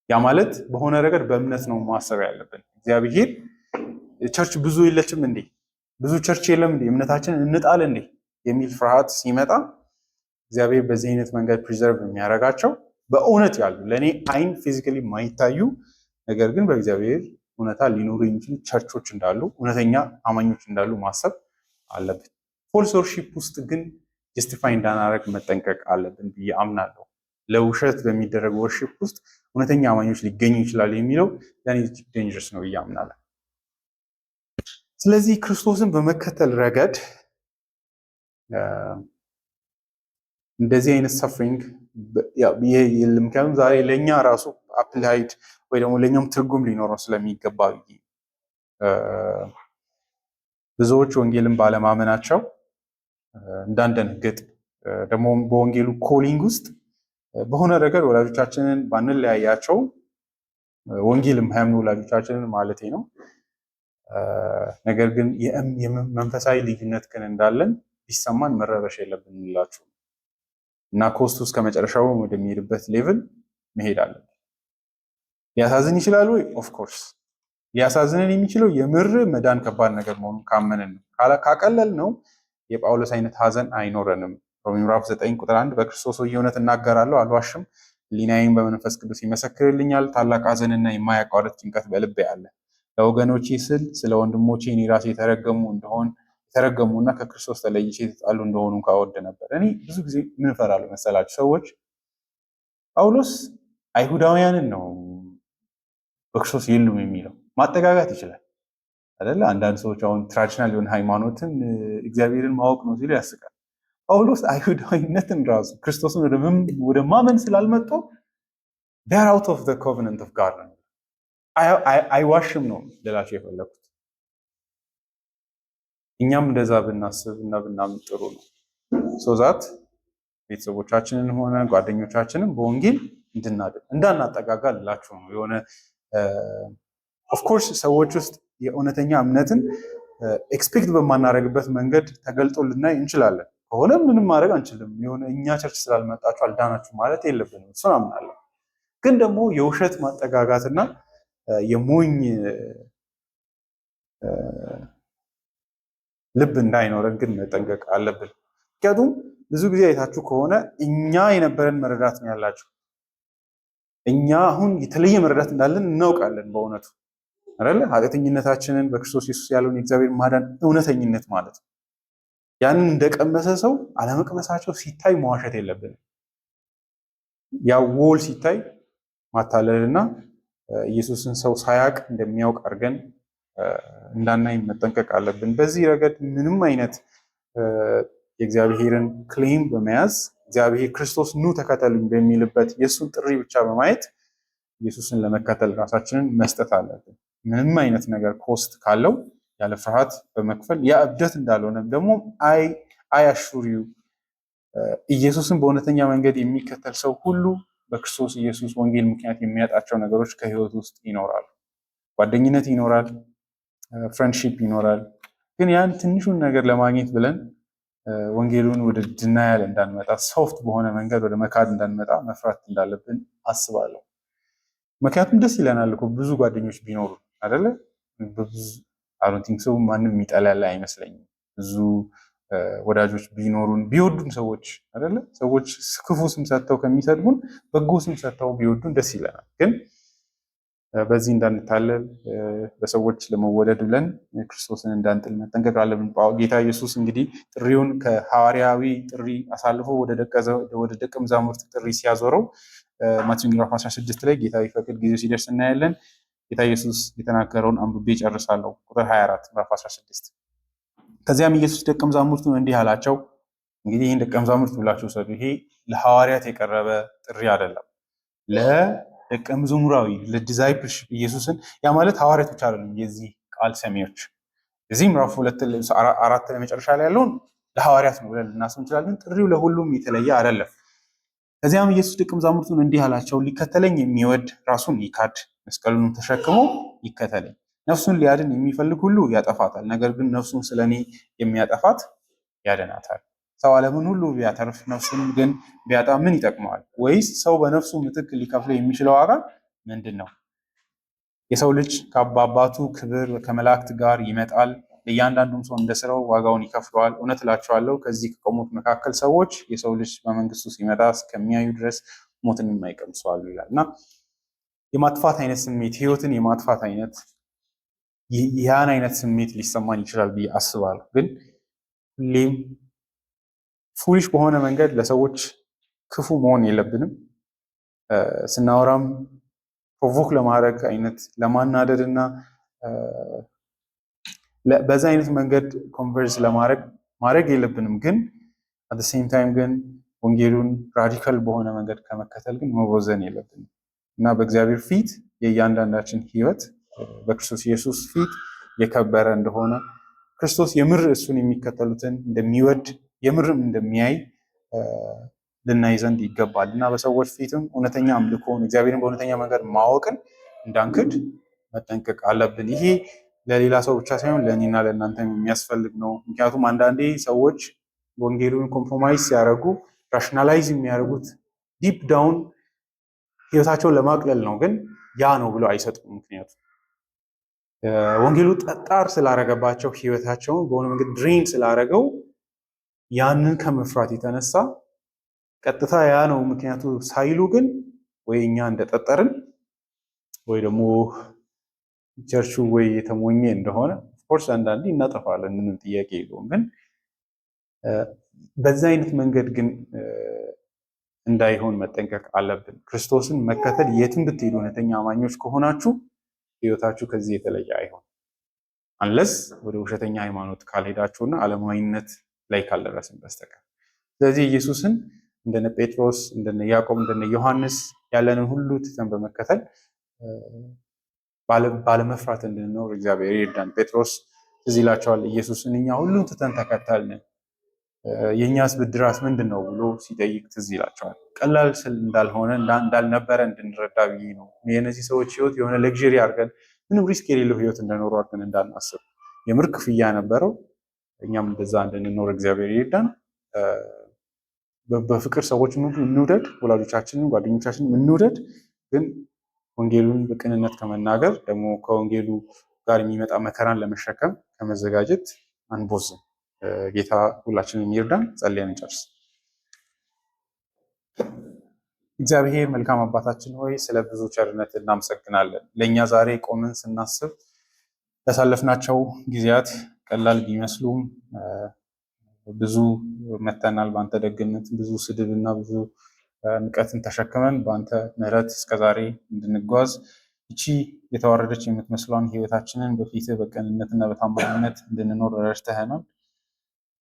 ያ ማለት በሆነ ረገድ በእምነት ነው ማሰብ ያለብን። እግዚአብሔር ቸርች ብዙ የለችም እንዴ? ብዙ ቸርች የለም እንዴ? እምነታችንን እንጣል እንዴ? የሚል ፍርሃት ሲመጣ እግዚአብሔር በዚህ አይነት መንገድ ፕሪዘርቭ የሚያደርጋቸው በእውነት ያሉ ለእኔ አይን ፊዚካሊ ማይታዩ ነገር ግን በእግዚአብሔር እውነታ ሊኖሩ የሚችሉ ቸርቾች እንዳሉ፣ እውነተኛ አማኞች እንዳሉ ማሰብ አለብን። ፎልስ ወርሺፕ ውስጥ ግን ጀስቲፋይ እንዳናደርግ መጠንቀቅ አለብን ብዬ አምናለሁ። ለውሸት በሚደረግ ወርሺፕ ውስጥ እውነተኛ አማኞች ሊገኙ ይችላሉ የሚለው ለእኔ ዴንጀረስ ነው ብዬ አምናለሁ። ስለዚህ ክርስቶስን በመከተል ረገድ እንደዚህ አይነት ሰፍሪንግ ምክንያቱም ዛሬ ለእኛ ራሱ አፕላይድ ወይ ደግሞ ለእኛም ትርጉም ሊኖረው ስለሚገባ ብዙዎች ወንጌልን ባለማመናቸው እንዳንደነግጥ ደግሞ በወንጌሉ ኮሊንግ ውስጥ በሆነ ረገድ ወላጆቻችንን ባንለያያቸው ወንጌልም የማያምኑ ወላጆቻችንን ማለቴ ነው። ነገር ግን የመንፈሳዊ ልዩነት ግን እንዳለን ቢሰማን መረበሽ የለብን እንላችሁ እና ኮስቱ እስከ መጨረሻው ወደሚሄድበት ሌቭል መሄድ አለብን። ሊያሳዝን ይችላል ወይ? ኦፍኮርስ ሊያሳዝንን የሚችለው የምር መዳን ከባድ ነገር መሆኑን ካመንን ነው። ካቀለል ነው የጳውሎስ አይነት ሀዘን አይኖረንም። ሮሜ ምዕራፍ 9 ቁጥር 1 በክርስቶስ ሆኜ እውነት እናገራለሁ አልዋሽም፣ ሕሊናዬም በመንፈስ ቅዱስ ይመሰክርልኛል፣ ታላቅ ሀዘንና የማያቋርጥ ጭንቀት በልቤ አለ። ለወገኖቼ ስል ስለ ወንድሞቼ እኔ ራሴ የተረገሙና ከክርስቶስ ተለይቼ የተጣሉ እንደሆኑ ካወድ ነበር። እኔ ብዙ ጊዜ ምን እፈራለሁ መሰላችሁ? ሰዎች ጳውሎስ አይሁዳውያንን ነው በክርስቶስ የሉም የሚለው ማጠጋጋት ይችላል አይደለ? አንዳንድ ሰዎች አሁን ትራዲሽናል የሆነ ሃይማኖትን እግዚአብሔርን ማወቅ ነው ሲሉ ያስቃል። ጳውሎስ አይሁዳዊነትን ራሱ ክርስቶስን ወደ ማመን ስላልመጡ they're out of the covenant of God ነው። አይዋሽም ነው ልላቸው የፈለኩት። እኛም እንደዛ ብናስብ እና ብናምን ጥሩ ነው። ሶዛት ቤተሰቦቻችንን ሆነ ጓደኞቻችንን በወንጌል እንዳናጠጋጋ ልላችሁ ነው። የሆነ ኦፍኮርስ ሰዎች ውስጥ የእውነተኛ እምነትን ኤክስፔክት በማናደርግበት መንገድ ተገልጦ ልናይ እንችላለን። ከሆነ ምንም ማድረግ አንችልም። የሆነ እኛ ቸርች ስላልመጣችሁ አልዳናችሁ ማለት የለብንም። እሱን አምናለሁ። ግን ደግሞ የውሸት ማጠጋጋትና የሞኝ ልብ እንዳይኖረን ግን መጠንቀቅ አለብን። ምክንያቱም ብዙ ጊዜ አይታችሁ ከሆነ እኛ የነበረን መረዳት ነው ያላችሁ። እኛ አሁን የተለየ መረዳት እንዳለን እናውቃለን። በእውነቱ አይደለ? ኃጢአተኝነታችንን በክርስቶስ ኢየሱስ ያለውን የእግዚአብሔር ማዳን እውነተኝነት ማለት ነው። ያንን እንደቀመሰ ሰው አለመቅመሳቸው ሲታይ መዋሸት የለብንም። ያው ወል ሲታይ ማታለልና ኢየሱስን ሰው ሳያቅ እንደሚያውቅ አድርገን እንዳናይ መጠንቀቅ አለብን። በዚህ ረገድ ምንም አይነት የእግዚአብሔርን ክሌም በመያዝ እግዚአብሔር ክርስቶስ ኑ ተከተሉኝ በሚልበት የእሱን ጥሪ ብቻ በማየት ኢየሱስን ለመከተል ራሳችንን መስጠት አለብን። ምንም አይነት ነገር ኮስት ካለው ያለ ፍርሃት በመክፈል ያ እብደት እንዳልሆነ ደግሞ አይ አሹር ዩ ኢየሱስን በእውነተኛ መንገድ የሚከተል ሰው ሁሉ በክርስቶስ ኢየሱስ ወንጌል ምክንያት የሚያጣቸው ነገሮች ከህይወት ውስጥ ይኖራሉ። ጓደኝነት ይኖራል፣ ፍሬንድሺፕ ይኖራል። ግን ያን ትንሹን ነገር ለማግኘት ብለን ወንጌሉን ወደ ድናያል እንዳንመጣ፣ ሶፍት በሆነ መንገድ ወደ መካድ እንዳንመጣ መፍራት እንዳለብን አስባለሁ። ምክንያቱም ደስ ይለናል እኮ ብዙ ጓደኞች ቢኖሩ አይደለ? አሮንቲንግ ሰው ማንም የሚጠላ ያለ አይመስለኝም። ብዙ ወዳጆች ቢኖሩን ቢወዱን ሰዎች አይደለ? ሰዎች ክፉ ስም ሰጥተው ከሚሰድቡን በጎ ስም ሰጥተው ቢወዱን ደስ ይለናል። ግን በዚህ እንዳንታለል በሰዎች ለመወደድ ብለን ክርስቶስን እንዳንጥል መጠንቀቅ አለብን። ጌታ ኢየሱስ እንግዲህ ጥሪውን ከሐዋርያዊ ጥሪ አሳልፎ ወደ ደቀ መዛሙርት ጥሪ ሲያዞረው ማቴዎስ ምዕራፍ 16 ላይ ጌታ ይፈቅድ ጊዜው ሲደርስ እናያለን። ጌታ ኢየሱስ የተናገረውን አንብቤ ጨርሳለሁ። ቁጥር 24 ምዕራፍ 16 ከዚያም ኢየሱስ ደቀ መዛሙርቱን እንዲህ አላቸው። እንግዲህ ይህን ደቀ መዛሙርት ብላችሁ ሰዱ። ይሄ ለሐዋርያት የቀረበ ጥሪ አይደለም፣ ለደቀ መዝሙራዊ ለዲዛይፕልሺፕ ኢየሱስን ያ ማለት ሐዋርያት ብቻ አይደለም የዚህ ቃል ሰሚዎች። እዚህ ምዕራፍ 4 ለመጨረሻ ላይ ያለውን ለሐዋርያት ነው ብለን ልናስብ እንችላለን። ጥሪው ለሁሉም የተለየ አይደለም። ከዚያም ኢየሱስ ደቀ መዛሙርቱን እንዲህ አላቸው፣ ሊከተለኝ የሚወድ ራሱን ይካድ፣ መስቀሉን ተሸክሞ ይከተለኝ። ነፍሱን ሊያድን የሚፈልግ ሁሉ ያጠፋታል፣ ነገር ግን ነፍሱን ስለኔ የሚያጠፋት ያድናታል። ሰው ዓለምን ሁሉ ቢያተርፍ ነፍሱን ግን ቢያጣ ምን ይጠቅመዋል? ወይስ ሰው በነፍሱ ምትክ ሊከፍለው የሚችለው ዋጋ ምንድን ነው? የሰው ልጅ ከአባቱ ክብር ከመላእክት ጋር ይመጣል፣ ለእያንዳንዱም ሰው እንደ ስራው ዋጋውን ይከፍለዋል። እውነት እላችኋለሁ ከዚህ ከቆሙት መካከል ሰዎች የሰው ልጅ በመንግስቱ ሲመጣ እስከሚያዩ ድረስ ሞትን የማይቀምሱ አሉ ይላል እና የማጥፋት አይነት ስሜት ህይወትን የማጥፋት አይነት ያን አይነት ስሜት ሊሰማን ይችላል ብዬ አስባለሁ። ግን ሁሌም ፉሊሽ በሆነ መንገድ ለሰዎች ክፉ መሆን የለብንም። ስናወራም ፕሮቮክ ለማድረግ አይነት ለማናደድ እና በዛ አይነት መንገድ ኮንቨርስ ማድረግ የለብንም። ግን አት ሴም ታይም ግን ወንጌሉን ራዲካል በሆነ መንገድ ከመከተል ግን መቦዘን የለብንም እና በእግዚአብሔር ፊት የእያንዳንዳችን ህይወት በክርስቶስ ኢየሱስ ፊት የከበረ እንደሆነ ክርስቶስ የምር እሱን የሚከተሉትን እንደሚወድ የምርም እንደሚያይ ልናይ ዘንድ ይገባል እና በሰዎች ፊትም እውነተኛ አምልኮን እግዚአብሔርን በእውነተኛ መንገድ ማወቅን እንዳንክድ መጠንቀቅ አለብን። ይሄ ለሌላ ሰው ብቻ ሳይሆን ለእኔና ለእናንተም የሚያስፈልግ ነው። ምክንያቱም አንዳንዴ ሰዎች ወንጌሉን ኮምፕሮማይዝ ሲያደርጉ ራሽናላይዝ የሚያደርጉት ዲፕ ዳውን ህይወታቸውን ለማቅለል ነው። ግን ያ ነው ብሎ አይሰጡም። ምክንያቱም ወንጌሉ ጠጣር ስላረገባቸው ህይወታቸውን በሆነ መንገድ ድሬን ስላረገው ያንን ከመፍራት የተነሳ ቀጥታ ያ ነው ምክንያቱ ሳይሉ ግን ወይ እኛ እንደጠጠርን ወይ ደግሞ ቸርቹ ወይ የተሞኘ እንደሆነ ኦፍኮርስ አንዳንዴ እናጠፋለን፣ ምንም ጥያቄ የለውም። ግን በዛ አይነት መንገድ ግን እንዳይሆን መጠንቀቅ አለብን። ክርስቶስን መከተል የትም ብትሄዱ እውነተኛ አማኞች ከሆናችሁ ህይወታችሁ ከዚህ የተለየ አይሆን አንለስ ወደ ውሸተኛ ሃይማኖት ካልሄዳችሁና ዓለማዊነት ላይ ካልደረስን በስተቀር። ስለዚህ ኢየሱስን እንደነ ጴጥሮስ፣ እንደነ ያዕቆብ፣ እንደነ ዮሐንስ ያለንን ሁሉ ትተን በመከተል ባለመፍራት እንድንኖር እግዚአብሔር ይርዳን። ጴጥሮስ ትዝ ይላቸዋል ኢየሱስን እኛ ሁሉን ትተን ተከተልን የእኛስ ብድራት ምንድን ነው ብሎ ሲጠይቅ ትዝ ይላቸዋል። ቀላል እንዳልሆነ እንዳልነበረ እንድንረዳ ብዬ ነው። የእነዚህ ሰዎች ህይወት የሆነ ለግሪ አድርገን ምንም ሪስክ የሌለው ህይወት እንደኖሩ አድርገን እንዳናስብ፣ የምር ክፍያ ነበረው። እኛም እንደዛ እንድንኖር እግዚአብሔር ይርዳን። በፍቅር ሰዎች እንውደድ፣ ወላጆቻችንን ጓደኞቻችንን እንውደድ። ግን ወንጌሉን በቅንነት ከመናገር ደግሞ ከወንጌሉ ጋር የሚመጣ መከራን ለመሸከም ከመዘጋጀት አንቦዝም። ጌታ ሁላችንን ይርዳን። ጸልየን እንጨርስ። እግዚአብሔር መልካም አባታችን ሆይ ስለ ብዙ ቸርነት እናመሰግናለን። ለእኛ ዛሬ ቆመን ስናስብ ያሳለፍናቸው ጊዜያት ቀላል ቢመስሉም ብዙ መተናል። በአንተ ደግነት ብዙ ስድብና ብዙ ንቀትን ተሸክመን በአንተ ምሕረት እስከዛሬ እንድንጓዝ እቺ የተዋረደች የምትመስሏን ህይወታችንን በፊትህ በቅንነትና በታማኝነት እንድንኖር ረድተኸናል።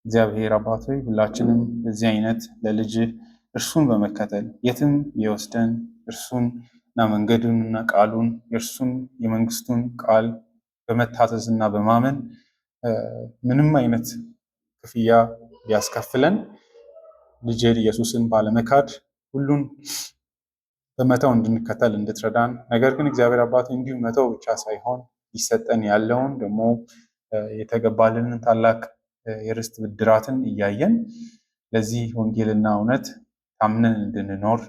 እግዚአብሔር አባት ሆይ ሁላችንም በዚህ አይነት ለልጅ እርሱን በመከተል የትም የወስደን እርሱን እና መንገዱን እና ቃሉን የእርሱን የመንግስቱን ቃል በመታዘዝ እና በማመን ምንም አይነት ክፍያ ቢያስከፍለን ልጅህ ኢየሱስን ባለመካድ ሁሉን በመተው እንድንከተል እንድትረዳን፣ ነገር ግን እግዚአብሔር አባት እንዲሁ መተው ብቻ ሳይሆን ይሰጠን ያለውን ደግሞ የተገባልንን ታላቅ የርስት ብድራትን እያየን ለዚህ ወንጌልና እውነት ታምነን እንድንኖር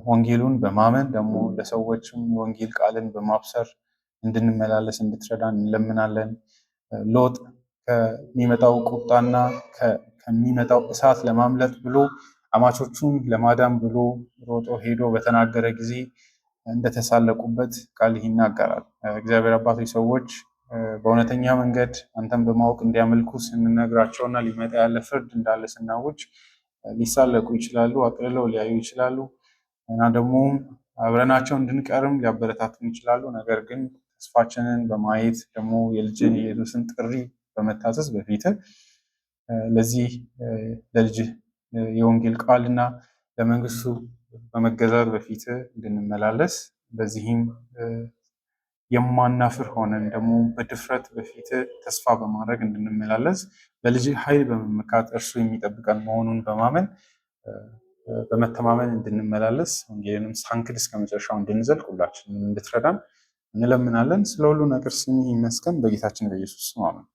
ወንጌሉን በማመን ደግሞ ለሰዎችም ወንጌል ቃልን በማብሰር እንድንመላለስ እንድትረዳን እንለምናለን። ሎጥ ከሚመጣው ቁጣና ከሚመጣው እሳት ለማምለጥ ብሎ አማቾቹን ለማዳን ብሎ ሮጦ ሄዶ በተናገረ ጊዜ እንደተሳለቁበት ቃል ይናገራል። እግዚአብሔር አባቶች ሰዎች በእውነተኛ መንገድ አንተን በማወቅ እንዲያመልኩ ስንነግራቸውና ሊመጣ ያለ ፍርድ እንዳለ ስናውጅ ሊሳለቁ ይችላሉ፣ አቅልለው ሊያዩ ይችላሉ እና ደግሞ አብረናቸው እንድንቀርም ሊያበረታቱን ይችላሉ። ነገር ግን ተስፋችንን በማየት ደግሞ የልጅን የኢየሱስን ጥሪ በመታዘዝ በፊት ለዚህ ለልጅ የወንጌል ቃልና ለመንግስቱ በመገዛት በፊት እንድንመላለስ በዚህም የማናፍር ሆነን ደግሞ በድፍረት በፊት ተስፋ በማድረግ እንድንመላለስ በልጅ ኃይል በመመካት እርሱ የሚጠብቀን መሆኑን በማመን በመተማመን እንድንመላለስ ወንጌልንም ሳንክድ እስከ መጨረሻው እንድንዘልቅ ሁላችንም እንድትረዳን እንለምናለን። ስለ ሁሉ ነገር ስምህ ይመስገን። በጌታችን በኢየሱስ ስም አሜን።